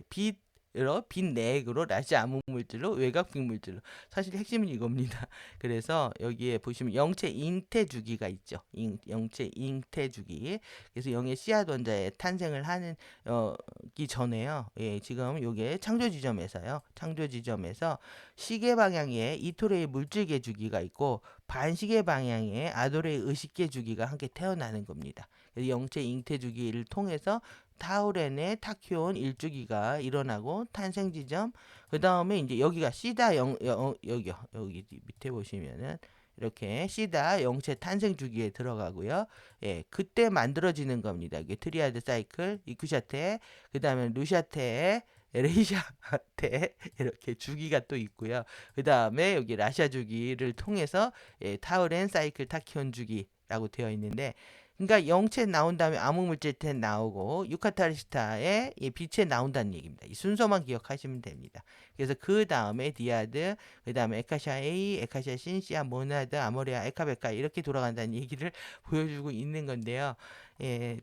빛으로 빛 내액으로 라시 암흑 물질로 외곽 빅 물질로 사실 핵심은 이겁니다. 그래서 여기에 보시면 영체 잉태 주기가 있죠. 영체 잉태 주기. 그래서 영의 씨앗 원자에 탄생을 하는 기 전에요. 지금 요게 창조 지점에서요. 창조 지점에서 시계 방향에 이토레의 물질계 주기가 있고 반시계 방향에 아도레의 의식계 주기가 함께 태어나는 겁니다. 그래서 영체 잉태 주기를 통해서 타우렌의 타키온 일주기가 일어나고 탄생 지점 그 다음에 이제 여기가 시다 여기요 여기 밑에 보시면은 이렇게 시다 영체 탄생 주기에 들어가고요. 그때 만들어지는 겁니다. 이게 트리아드 사이클 이쿠샤테 그 다음에 루샤테 레이샤테 이렇게 주기가 또 있고요. 그 다음에 여기 라샤 주기를 통해서 타우렌 사이클 타키온 주기라고 되어 있는데 그러니까 영체 나온 다음에 암흑물질체 나오고 유카타리스타에 빛에 나온다는 얘기입니다. 이 순서만 기억하시면 됩니다. 그래서 그 다음에 디아드, 그 다음에 에카샤 A, 에카샤 신시아, 모나드, 아모레아, 에카베카 이렇게 돌아간다는 얘기를 보여주고 있는 건데요.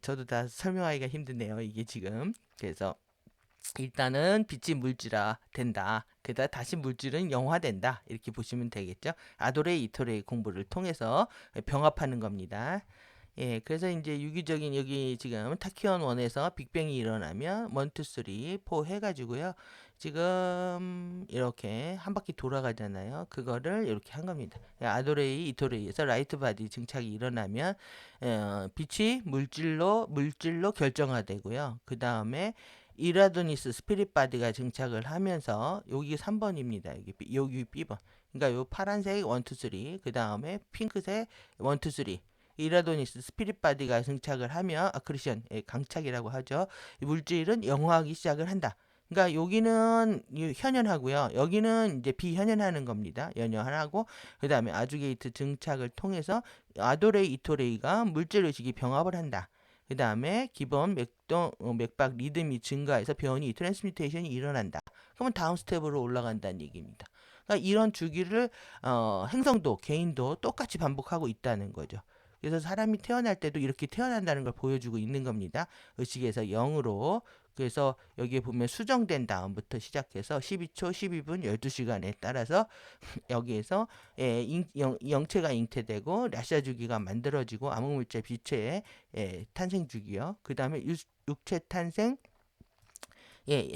저도 다 설명하기가 힘드네요. 이게 지금. 그래서 일단은 빛이 물질화 된다. 그다 다시 물질은 영화된다. 이렇게 보시면 되겠죠. 아도레 이토레 공부를 통해서 병합하는 겁니다. 그래서 이제 유기적인 여기 지금 타키온 1에서 빅뱅이 일어나면 1, 2, 3, 4 해가지고요. 지금 이렇게 한 바퀴 돌아가잖아요. 그거를 이렇게 한 겁니다. 아도레이, 이토레이에서 라이트 바디 증착이 일어나면 빛이 물질로 결정화되고요. 그 다음에 이라도니스 스피릿 바디가 증착을 하면서 여기 3번입니다. 여기 B번. 그러니까 요 파란색 1, 2, 3, 그 다음에 핑크색 1, 2, 3. 이라도니스 스피릿 바디가 증착을 하면 아크리션 강착이라고 하죠. 이 물질은 영화하기 시작을 한다. 그러니까 여기는 현현하고요. 여기는 이제 비현현하는 겁니다. 연현하고 그 다음에 아주게이트 증착을 통해서 아도레이 이토레이가 물질 의식이 병합을 한다. 그 다음에 기본 맥박 리듬이 증가해서 변이 트랜스미테이션이 일어난다. 그러면 다음 스텝으로 올라간다는 얘기입니다. 그러니까 이런 주기를 행성도 개인도 똑같이 반복하고 있다는 거죠. 그래서 사람이 태어날 때도 이렇게 태어난다는 걸 보여주고 있는 겁니다. 의식에서 0으로 그래서 여기에 보면 수정된 다음부터 시작해서 12초, 12분, 12시간에 따라서 여기에서 영체가 잉태되고 라시아 주기가 만들어지고 암흑물질 비체의 탄생 주기요. 그 다음에 육체 탄생,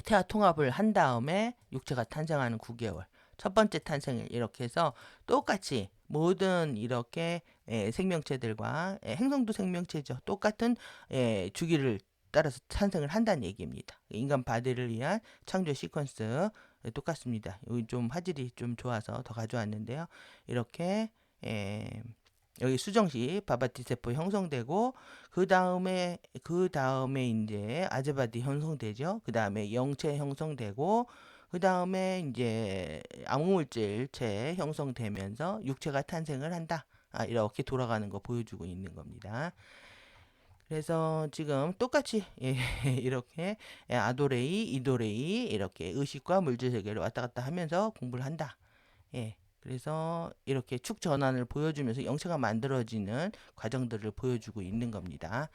태아 통합을 한 다음에 육체가 탄생하는 9개월. 첫 번째 탄생일 이렇게 해서 똑같이 모든 이렇게 생명체들과 행성도 생명체죠. 똑같은 주기를 따라서 탄생을 한다는 얘기입니다. 인간 바디를 위한 창조 시퀀스 똑같습니다. 여기 좀 화질이 좀 좋아서 더 가져왔는데요. 이렇게 여기 수정시 바바티 세포 형성되고 그 다음에 이제 아제바디 형성되죠. 그 다음에 영체 형성되고 그 다음에 이제 암흑물질체 형성되면서 육체가 탄생을 한다. 이렇게 돌아가는 거 보여주고 있는 겁니다. 그래서 지금 똑같이 이렇게 아도레이, 이도레이 이렇게 의식과 물질 세계를 왔다 갔다 하면서 공부를 한다. 그래서 이렇게 축 전환을 보여주면서 영체가 만들어지는 과정들을 보여주고 있는 겁니다.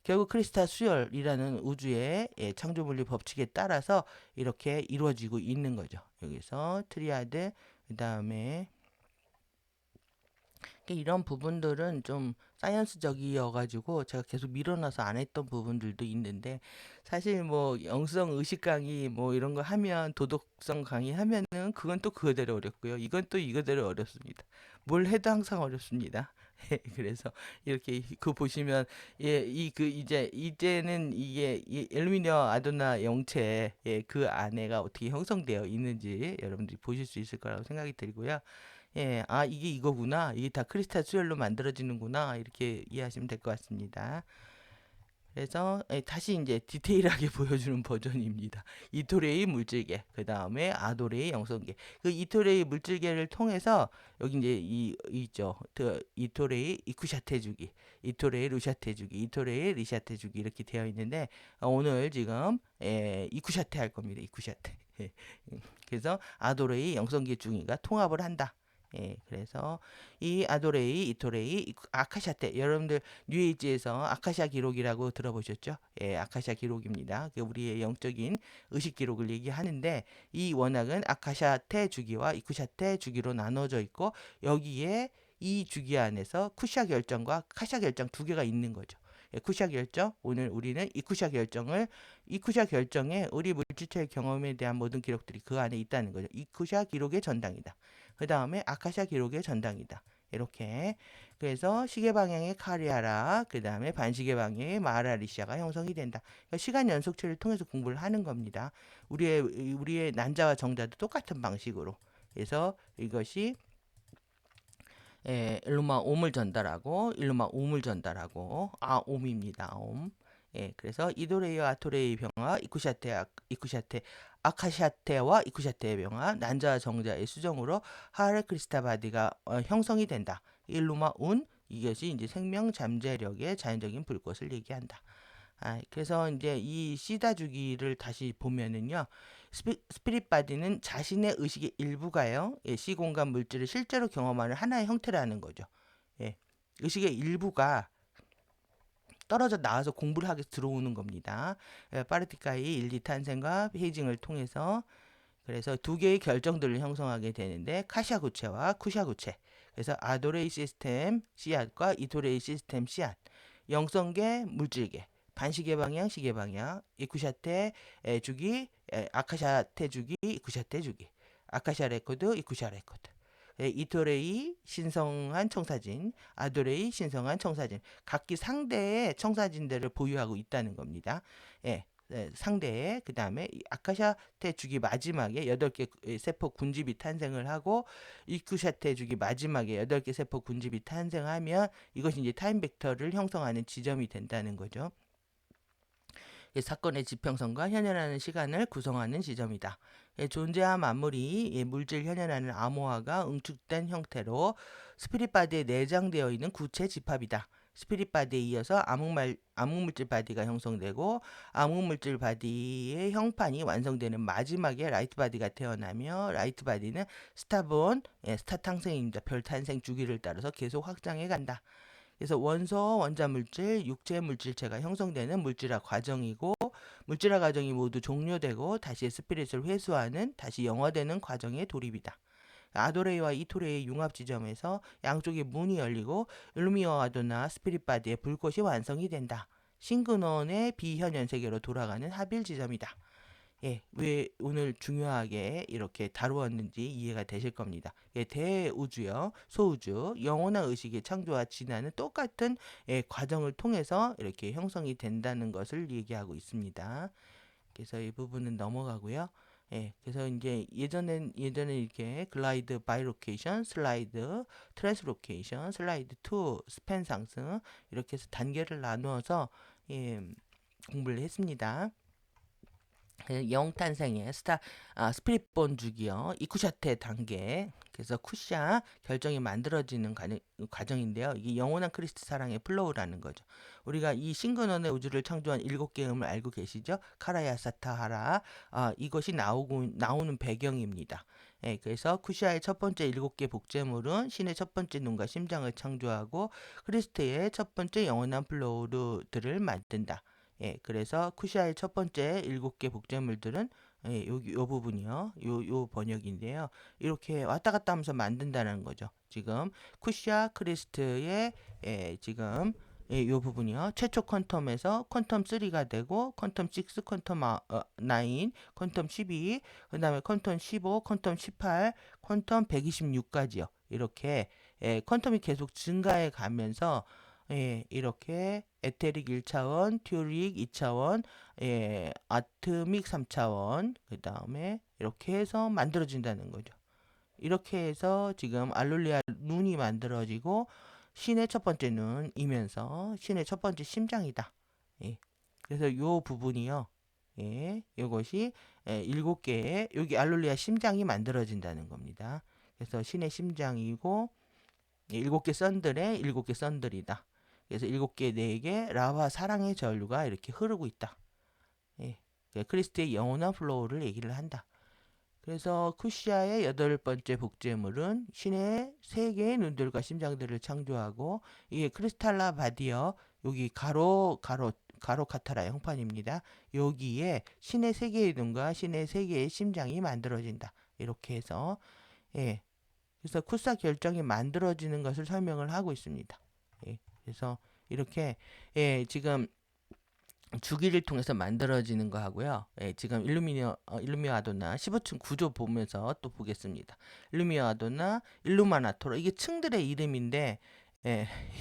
결국 크리스탈 수열이라는 우주의 창조물리 법칙에 따라서 이렇게 이루어지고 있는 거죠. 여기서 트리아드, 그 다음에 이런 부분들은 좀 사이언스적이어가지고 제가 계속 밀어놔서 안 했던 부분들도 있는데 사실 뭐 영성 의식 강의 뭐 이런 거 하면 도덕성 강의 하면은 그건 또 그거대로 어렵고요. 이건 또 이거대로 어렵습니다. 뭘 해도 항상 어렵습니다. 그래서 이렇게 그 보시면 이 그 이제는 이게 이 엘루미니어 아도나 영체 그 안에가 어떻게 형성되어 있는지 여러분들이 보실 수 있을 거라고 생각이 들고요. 이게 이거구나. 이게 다 크리스탈 수열로 만들어지는구나. 이렇게 이해하시면 될 것 같습니다. 그래서 다시 이제 디테일하게 보여주는 버전입니다. 이토레이 물질계, 그 다음에 아도레이 영성계. 그 이토레이 물질계를 통해서 여기 이제 있죠. 이토레이 이쿠샤테 주기, 이토레이 루샤테 주기, 이토레이 리샤테 주기 이렇게 되어 있는데 오늘 지금 이쿠샤테 할 겁니다. 이쿠샤테. 그래서 아도레이 영성계 중위가 통합을 한다. 그래서 이 아도레이, 이토레이, 아카샤테 여러분들 뉴에이지에서 아카샤 기록이라고 들어보셨죠? 아카샤 기록입니다. 우리의 영적인 의식 기록을 얘기하는데 이 원학은 아카샤테 주기와 이쿠샤테 주기로 나눠져 있고 여기에 이 주기 안에서 쿠샤 결정과 카샤 결정 두 개가 있는 거죠. 쿠샤 결정 오늘 우리는 이쿠샤 결정에 우리 물질체의 경험에 대한 모든 기록들이 그 안에 있다는 거죠. 이쿠샤 기록의 전당이다. 그 다음에 아카샤 기록의 전당이다. 이렇게 그래서 시계 방향의 카리아라 그 다음에 반시계 방향의 마라리시아가 형성이 된다. 그러니까 시간 연속체를 통해서 공부를 하는 겁니다. 우리의 난자와 정자도 똑같은 방식으로. 그래서 이것이 일루마 옴을 전달하고 일루마 옴을 전달하고 옴입니다. 옴. 그래서 이도레이와 아토레이 병화 이쿠샤테 아카샤테와 이쿠샤테의 병화 난자와 정자의 수정으로 하레 크리스타 바디가 형성이 된다. 일루마 운 이것이 이제 생명 잠재력의 자연적인 불꽃을 얘기한다. 그래서 이제 이 시다 주기를 다시 보면은요. 스피릿 바디는 자신의 의식의 일부가요. 시공간 물질을 실제로 경험하는 하나의 형태라는 거죠. 의식의 일부가 떨어져 나와서 공부를 하게 들어오는 겁니다. 파르티카의 일리 탄생과 헤이징을 통해서 그래서 두 개의 결정들을 형성하게 되는데 카샤 구체와 쿠샤 구체. 그래서 아도레이 시스템 씨앗과 이토레이 시스템 씨앗. 영성계 물질계. 반시계 방향, 시계 방향, 이쿠샤테 주기, 아카샤테 주기, 이쿠샤테 주기, 아카샤 레코드, 이쿠샤 레코드. 이토레이 신성한 청사진, 아도레이 신성한 청사진. 각기 상대의 청사진들을 보유하고 있다는 겁니다. 상대에 그 다음에 아카샤테 주기 마지막에 8개 세포 군집이 탄생을 하고 이쿠샤테 주기 마지막에 8개 세포 군집이 탄생하면 이것이 이제 타임 벡터를 형성하는 지점이 된다는 거죠. 사건의 지평선과 현현하는 시간을 구성하는 지점이다. 존재와 만물이 물질 현현하는 암호화가 응축된 형태로 스피릿 바디에 내장되어 있는 구체 집합이다. 스피릿 바디에 이어서 암흑물질 바디가 형성되고 암흑물질 바디의 형판이 완성되는 마지막에 라이트 바디가 태어나며 라이트 바디는 스타 탄생입니다. 별 탄생 주기를 따라서 계속 확장해 간다. 그래서 원소, 원자 물질, 육체 물질체가 형성되는 물질화 과정이고, 물질화 과정이 모두 종료되고 다시 스피릿을 회수하는, 다시 영화되는 과정의 돌입이다. 아도레이와 이토레이의 융합 지점에서 양쪽의 문이 열리고 일루미어아도나 스피릿 바디의 불꽃이 완성이 된다. 신근원의 비현현 세계로 돌아가는 합일 지점이다. 예, 왜 오늘 중요하게 이렇게 다루었는지 이해가 되실 겁니다. 예, 대우주요, 소우주, 영원한 의식의 창조와 진화는 똑같은 과정을 통해서 이렇게 형성이 된다는 것을 얘기하고 있습니다. 그래서 이 부분은 넘어가고요. 예, 그래서 이제 예전에 이렇게 글라이드 바이로케이션, 슬라이드, 트랜스로케이션, 슬라이드 2, 스팬 상승 이렇게 해서 단계를 나누어서 예, 공부를 했습니다. 영탄생의 스피릿본 주기요. 이쿠샤테 단계. 그래서 쿠샤 결정이 만들어지는 과정인데요. 이게 영원한 크리스트 사랑의 플로우라는 거죠. 우리가 이 신근원의 우주를 창조한 7개의 음을 알고 계시죠? 카라야 사타하라. 이것이 나오는 배경입니다. 예, 그래서 쿠샤의 첫 번째 7개 복제물은 신의 첫 번째 눈과 심장을 창조하고 크리스트의 첫 번째 영원한 플로우들을 만든다. 예, 그래서 쿠샤의 첫 번째 7개 복제물들은 여기 요 부분이요. 요 번역인데요. 이렇게 왔다 갔다 하면서 만든다는 거죠. 지금 쿠샤 크리스트의 지금 요 부분이요. 최초 퀀텀에서 퀀텀 3가 되고 퀀텀 6, 퀀텀 9, 퀀텀 12, 그다음에 퀀텀 15, 퀀텀 18, 퀀텀 126까지요. 이렇게 퀀텀이 계속 증가해 가면서 이렇게 에테릭 1차원, 튜릭 2차원, 아트믹 3차원, 그 다음에 이렇게 해서 만들어진다는 거죠. 이렇게 해서 지금 알룰리아 눈이 만들어지고 신의 첫 번째 눈이면서 신의 첫 번째 심장이다. 예. 그래서 요 부분이요. 예, 이것이 7개의 여기 알룰리아 심장이 만들어진다는 겁니다. 그래서 신의 심장이고 7개 선들의 7개 선들이다. 그래서 7개, 4개 라와 사랑의 전류가 이렇게 흐르고 있다. 예. 크리스트의 영원한 플로우를 얘기를 한다. 그래서 쿠시아의 8번째 복제물은 신의 3개의 눈들과 심장들을 창조하고 이게 크리스탈라 바디어 여기 가로 카타라 형판입니다. 여기에 신의 3개의 눈과 신의 3개의 심장이 만들어진다. 이렇게 해서 예. 그래서 쿠사 결정이 만들어지는 것을 설명을 하고 있습니다. 예. 그래서 이렇게 지금 주기를 통해서 만들어지는 거 하고요. 지금 일루미어 아도나 15층 구조 보면서 또 보겠습니다. 일루미어 아도나 일루마나토로 이게 층들의 이름인데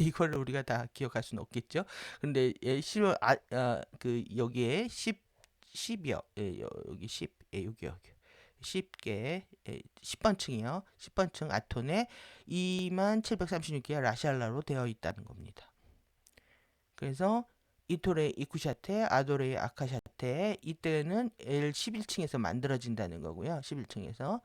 이걸 우리가 다 기억할 수는 없겠죠. 근데 여기에 10이요. 여기 10, 여기 10개 10번 층이요. 10번 층 아톤에 2736개의 라샬라로 되어 있다는 겁니다. 그래서 이토레 이쿠샤테, 아도레 아카샤테 이때는 L11층에서 만들어진다는 거고요. 11층에서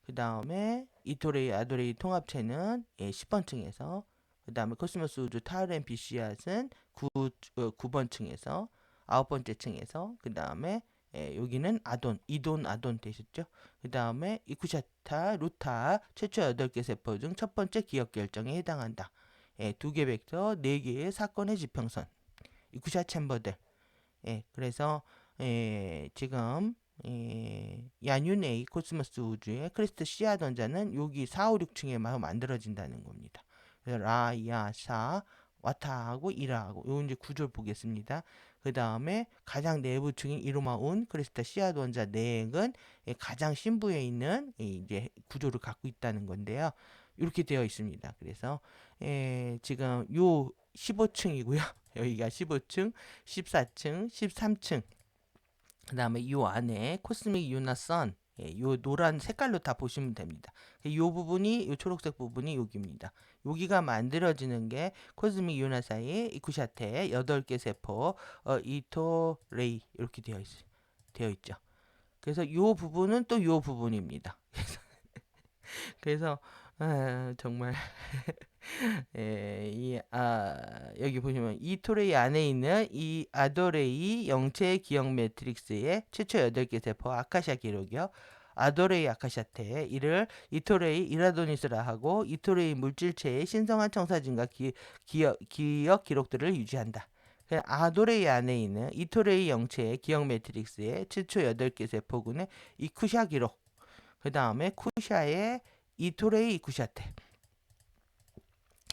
그 다음에 이토레이 아도레이 통합체는 10번 층에서 그 다음에 코스모스 우주 타르앤 비시앗은 9번 층에서 9번째 층에서 그 다음에 여기는 이돈 아돈 되셨죠? 그 다음에 이쿠샤타, 루타 최초 8개 세포 중 첫 번째 기억 결정에 해당한다. 2개 벡터, 4개의 사건의 지평선 이쿠샤 챔버들. 그래서 지금 야뉴네이 코스모스 우주의 크리스트 씨앗 원자는 여기 4, 5, 6층에 만들어진다는 겁니다. 그래서 라, 야, 사, 와타하고 이라하고 요 이제 구조를 보겠습니다. 그 다음에 가장 내부층인 이루마운 크리스타 씨앗 원자 내액은 가장 신부에 있는 이제 구조를 갖고 있다는 건데요. 이렇게 되어 있습니다. 그래서 지금 요 15층이고요. 여기가 15층, 14층, 13층. 그 다음에 이 안에 코스믹 유나선 요 노란 색깔로 다 보시면 됩니다. 요 부분이 요 초록색 부분이 여기입니다. 여기가 만들어지는 게 코스믹 유나사의 이쿠샤테 8개 세포 이토레이 이렇게 되어 있죠. 그래서 요 부분은 또 요 부분입니다. 그래서 정말 여기 보시면 이 토레이 안에 있는 이 아도레이 영체 기억 매트릭스의 최초 8개 세포 아카샤 기록이요. 아도레이 아카샤테 이를 이토레이 이라도니스라 하고 이토레이 물질체의 신성한 청사진과 기억 기록들을 유지한다. 아도레이 안에 있는 이토레이 영체의 기억 매트릭스의 최초 8개 세포군의 이쿠샤 기록, 그 다음에 쿠샤의 이토레이 이쿠샤테,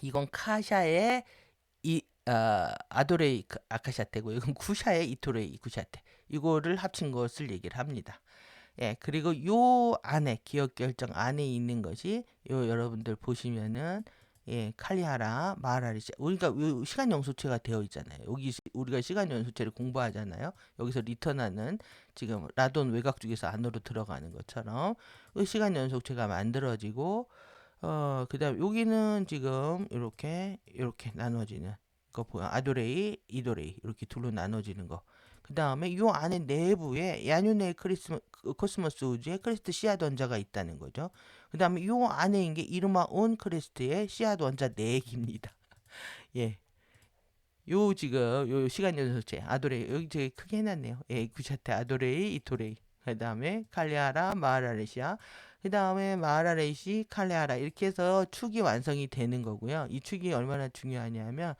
이건 카샤의 아도레이 아카샤테고, 이건 쿠샤의 이토레이 이쿠샤테, 이거를 합친 것을 얘기를 합니다. 예, 그리고 요 안에 기억 결정 안에 있는 것이 요 여러분들 보시면은 예, 칼리하라, 마하라리시, 우리가 요 시간 영수체가 되어 있잖아요. 여기 우리가 시간 영수체를 공부하잖아요. 여기서 리턴하는 지금 라돈 외곽 쪽에서 안으로 들어가는 것처럼 그 시간 연속체가 만들어지고 그다음 여기는 지금 이렇게 나눠지는 거 보여. 아도레이, 이도레이 이렇게 둘로 나눠지는 거. 그 다음에 요 안에 내부에 야뉴네의 코스모스 우주에 크리스트 씨앗 원자가 있다는 거죠. 그 다음에 요 안에 있는 게 이르마 온 크리스트의 씨앗 원자 4개입니다. 예. 요 지금 요 시간 연속체 아도레이 여기 되게 크게 해놨네요. 예, 구샤테 아도레이 이토레이. 그 다음에 칼리아라 마하라레시아. 그 다음에 마하라레시 칼리아라 이렇게 해서 축이 완성이 되는 거고요. 이 축이 얼마나 중요하냐면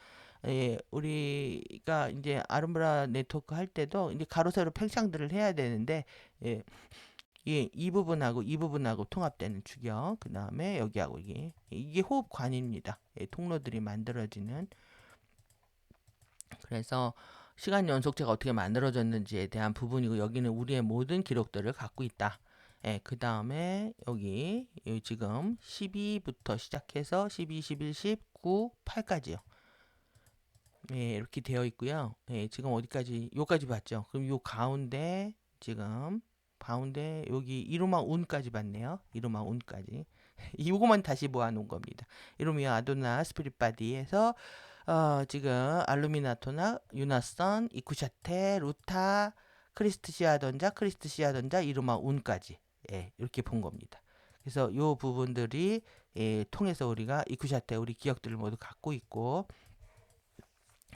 예, 우리가 이제 아름브라 네트워크 할 때도 이제 가로 세로 팽창들을 해야 되는데 예, 이 부분하고 이 부분하고 통합되는 축이요. 그 다음에 여기하고 이게 호흡관입니다. 예, 통로들이 만들어지는. 그래서 시간 연속체가 어떻게 만들어졌는지에 대한 부분이고 여기는 우리의 모든 기록들을 갖고 있다. 예, 그 다음에 여기 지금 12부터 시작해서 12, 11, 19, 8까지요. 예, 이렇게 되어 있고요. 예, 지금 어디까지? 요까지 봤죠? 그럼 요 가운데 지금 가운데 여기 이루마 운까지 봤네요. 이루마 운까지. 이거만 다시 모아놓은 겁니다. 이루미아 아도나 스피릿 바디에서 지금 알루미나토나 유나선 이쿠샤테 루타 크리스트시아던자 이루마 운까지 예, 이렇게 본 겁니다. 그래서 요 부분들이 예, 통해서 우리가 이쿠샤테 우리 기억들을 모두 갖고 있고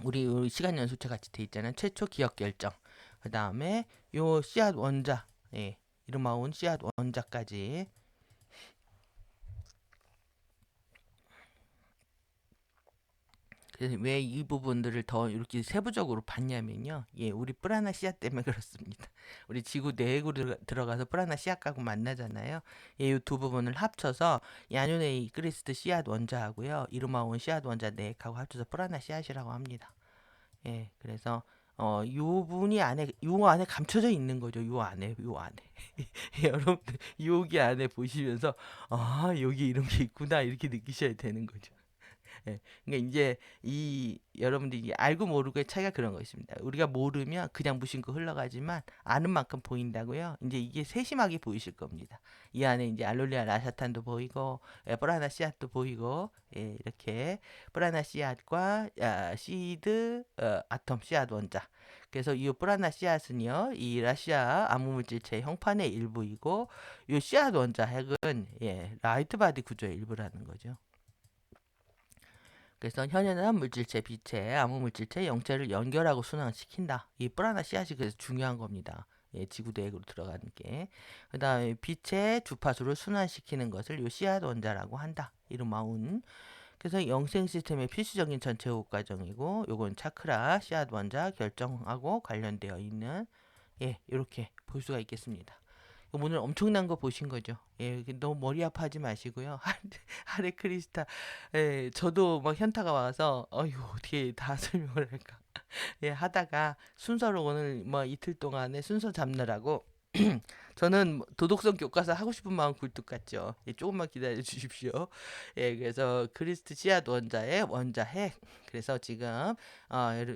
우리 시간 연속체 같이 돼 있잖아요. 최초 기억 결정. 그 다음에 요 씨앗 원자, 예, 이름아온 씨앗 원자까지. 그래서 왜 이 부분들을 더 이렇게 세부적으로 봤냐면요. 예, 우리 뿌라나 씨앗 때문에 그렇습니다. 우리 지구 내외로 들어가서 뿌라나 씨앗하고 만나잖아요. 예, 이 두 부분을 합쳐서 야누네이 그리스트 씨앗 원자하고요. 이름아온 씨앗 원자 네하고 합쳐서 뿌라나 씨앗이라고 합니다. 예, 그래서 요 분이 요 안에 감춰져 있는 거죠. 요 안에. 여러분들 여기 안에 보시면서 여기 이런 게 있구나 이렇게 느끼셔야 되는 거죠. 예. 그러니까 이제 이 여러분들이 알고 모르고의 차이가 그런 거 있습니다. 우리가 모르면 그냥 무심코 흘러가지만 아는 만큼 보인다고요. 이제 이게 세심하게 보이실 겁니다. 이 안에 이제 알룰리아 라샤탄도 보이고 브라나 씨앗도 보이고 예, 이렇게 브라나 씨앗과 시드 아톰 씨앗 원자. 그래서 이 브라나 씨앗은요, 이 라시아 암흑물질체 형판의 일부이고, 이 씨앗 원자 핵은 예, 라이트 바디 구조의 일부라는 거죠. 그래서 현연한 물질체, 빛체, 암흑물질체, 영체를 연결하고 순환시킨다. 이 뿌라나 씨앗이 그래서 중요한 겁니다. 예, 지구 내역으로 들어가는 게. 그 다음에 빛의 주파수를 순환시키는 것을 요 씨앗 원자라고 한다. 이름마운. 그래서 영생 시스템의 필수적인 전체 호흡 과정이고, 요건 차크라, 씨앗 원자 결정하고 관련되어 있는 예, 이렇게 볼 수가 있겠습니다. 오늘 엄청난 거 보신 거죠. 예, 너무 머리 아파하지 마시고요. 하레 크리스타. 예, 저도 막 현타가 와서 어떻게 다 설명을 할까. 예, 하다가 순서로 오늘 뭐 이틀 동안에 순서 잡느라고 저는 도덕성 교과서 하고 싶은 마음 굴뚝 같죠. 예, 조금만 기다려 주십시오. 예, 그래서 크리스트 씨앗 원자의 원자 핵. 그래서 지금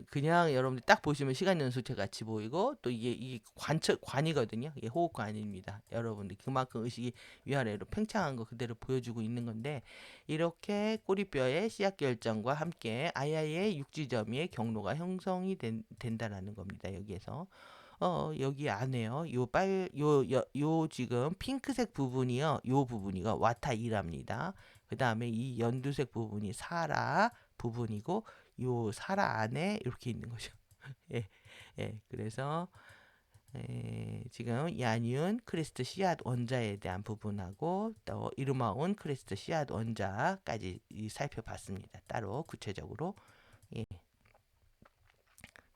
그냥 여러분들 딱 보시면 시간 연속체 같이 보이고 또 이게 관이거든요. 이게 호흡관입니다. 여러분들 그만큼 의식이 위아래로 팽창한 거 그대로 보여주고 있는 건데 이렇게 꼬리뼈의 씨앗 결정과 함께 아야의 육지점의 경로가 형성이 된다라는 겁니다. 여기에서. 여기 안에요. 요 지금 핑크색 부분이요. 요 부분이가 와타이랍니다. 그 다음에 이 연두색 부분이 사라 부분이고, 요 사라 안에 이렇게 있는 거죠. 예, 예. 그래서, 지금 야니운 크리스트 씨앗 원자에 대한 부분하고 또 이르마온 크리스트 씨앗 원자까지 살펴봤습니다. 따로 구체적으로. 예.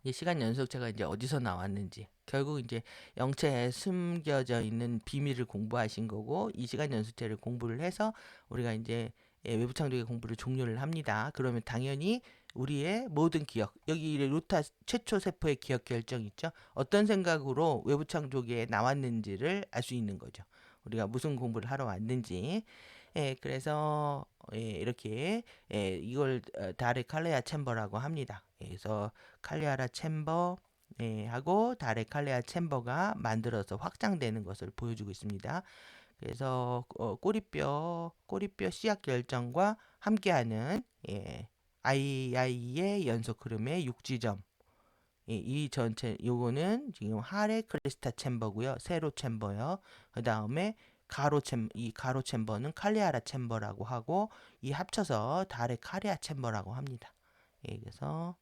이 시간 연속체가 이제 어디서 나왔는지 결국 이제 영체에 숨겨져 있는 비밀을 공부하신 거고 이 시간 연속체를 공부를 해서 우리가 이제 외부 창조의 공부를 종료를 합니다. 그러면 당연히 우리의 모든 기억 여기 루타 최초 세포의 기억 결정 있죠. 어떤 생각으로 외부 창조기에 나왔는지를 알 수 있는 거죠. 우리가 무슨 공부를 하러 왔는지. 그래서 이렇게 이걸 다레 칼레아 챔버라고 합니다. 그래서 칼리아라 챔버 하고 다레 칼레아 챔버가 만들어서 확장되는 것을 보여주고 있습니다. 그래서 꼬리뼈 씨앗 결정과 함께하는 II의 연속 흐름의 육지점. 이 전체 요거는 지금 하레 크리스타 챔버고요. 세로 챔버요. 그 다음에 이 가로 챔버는 칼리아라 챔버라고 하고 이 합쳐서 다레 카리아 챔버라고 합니다. 그래서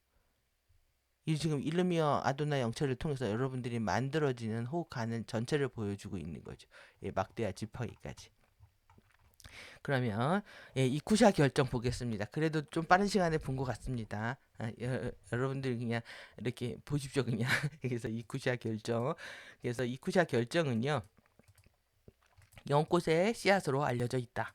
이 지금 일루미어 아도나 영체를 통해서 여러분들이 만들어지는 호흡하는 전체를 보여주고 있는 거죠. 막대와 지팡이까지. 그러면 이쿠샤 결정 보겠습니다. 그래도 좀 빠른 시간에 본 것 같습니다. 여러분들 그냥 이렇게 보십시오 그냥. 그래서 이쿠샤 결정. 그래서 이쿠샤 결정은요. 연꽃의 씨앗으로 알려져 있다.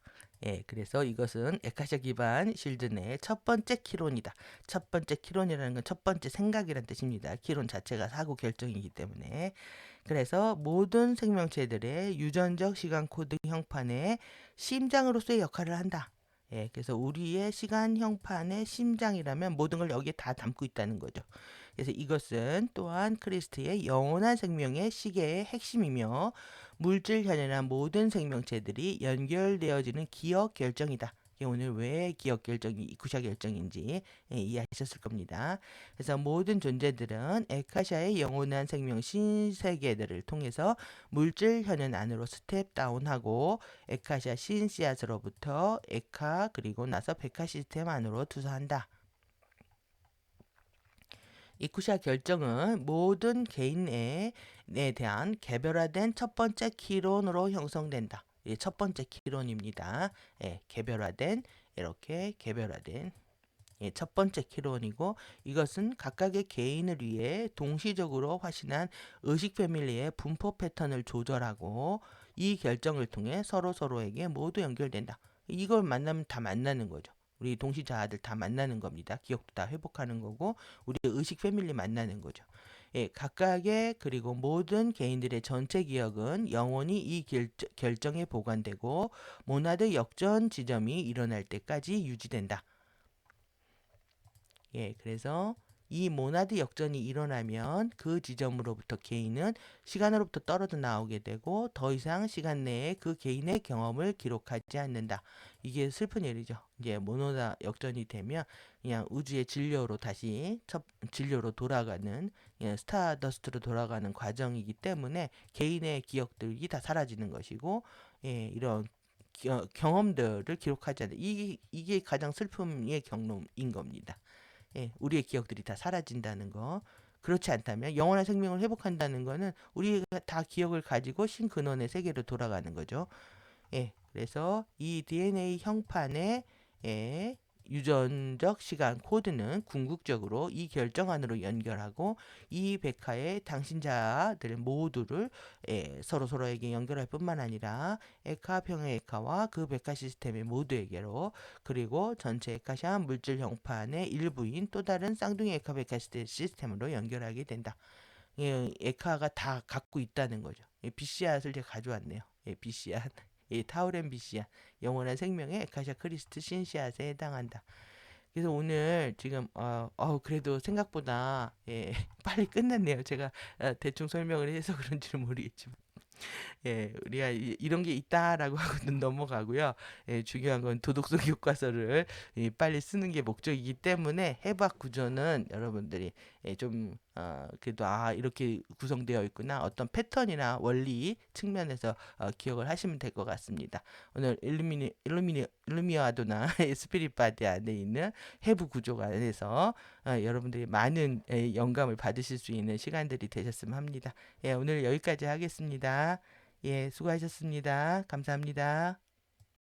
그래서 이것은 에카샤 기반 실드 내의 첫 번째 키론이다. 첫 번째 키론이라는 건 첫 번째 생각이란 뜻입니다. 키론 자체가 사고 결정이기 때문에. 그래서 모든 생명체들의 유전적 시간 코드 형판의 심장으로서의 역할을 한다. 그래서 우리의 시간 형판의 심장이라면 모든 걸 여기에 다 담고 있다는 거죠. 그래서 이것은 또한 크리스트의 영원한 생명의 시계의 핵심이며 물질 현현한 모든 생명체들이 연결되어지는 기억 결정이다. 오늘 왜 기억 결정이 구샤 결정인지 이해하셨을 겁니다. 그래서 모든 존재들은 에카샤의 영원한 생명 신세계들을 통해서 물질 현현 안으로 스텝 다운하고 에카샤 신씨앗으로부터 에카 그리고 나서 베카 시스템 안으로 투사한다. 이쿠샤 결정은 모든 개인에 대한 개별화된 첫 번째 키론으로 형성된다. 첫 번째 키론입니다. 개별화된 이렇게 개별화된 첫 번째 키론이고 이것은 각각의 개인을 위해 동시적으로 화신한 의식 패밀리의 분포 패턴을 조절하고 이 결정을 통해 서로에게 모두 연결된다. 이걸 만나면 다 만나는 거죠. 우리 동시자아들 다 만나는 겁니다. 기억도 다 회복하는 거고 우리의 의식 패밀리 만나는 거죠. 각각의 그리고 모든 개인들의 전체 기억은 영원히 이 결정에 보관되고 모나드 역전 지점이 일어날 때까지 유지된다. 그래서 이 모나드 역전이 일어나면 그 지점으로부터 개인은 시간으로부터 떨어져 나오게 되고 더 이상 시간 내에 그 개인의 경험을 기록하지 않는다. 이게 슬픈 일이죠. 이제 모나드 역전이 되면 그냥 우주의 진료로 다시 진료로 돌아가는 스타더스트로 돌아가는 과정이기 때문에 개인의 기억들이 다 사라지는 것이고 이런 경험들을 기록하지 않는다. 이게 가장 슬픔의 경로인 겁니다. 우리의 기억들이 다 사라진다는 거. 그렇지 않다면 영원한 생명을 회복한다는 거는 우리가 다 기억을 가지고 신근원의 세계로 돌아가는 거죠. 그래서 이 DNA 형판의 유전적 시간 코드는 궁극적으로 이 결정안으로 연결하고 이 백화의 당신자들 모두를 서로에게 연결할 뿐만 아니라 에카평의 에카와 그 백화 시스템의 모두에게로 그리고 전체 에카샤 물질 형판의 일부인 또 다른 쌍둥이 에카 백화 시스템으로 연결하게 된다. 에카가 다 갖고 있다는 거죠. BC앗을 제가 가져왔네요. BC앗. 타우렌 BC앗. 영원한 생명의 에카샤 크리스트 신씨앗에 해당한다. 그래서 오늘 지금 그래도 생각보다 빨리 끝났네요. 제가 대충 설명을 해서 그런지는 모르겠지만 우리가 이런 게 있다라고 하고는 넘어가고요. 중요한 건 도덕성 교과서를 빨리 쓰는 게 목적이기 때문에 해박 구조는 여러분들이 좀 그래도 이렇게 구성되어 있구나 어떤 패턴이나 원리 측면에서 기억을 하시면 될 것 같습니다. 오늘 일루미아도나 스피릿 바디 안에 있는 해부 구조가 안에서 여러분들이 많은 영감을 받으실 수 있는 시간들이 되셨으면 합니다. 예, 오늘 여기까지 하겠습니다. 예, 수고하셨습니다. 감사합니다.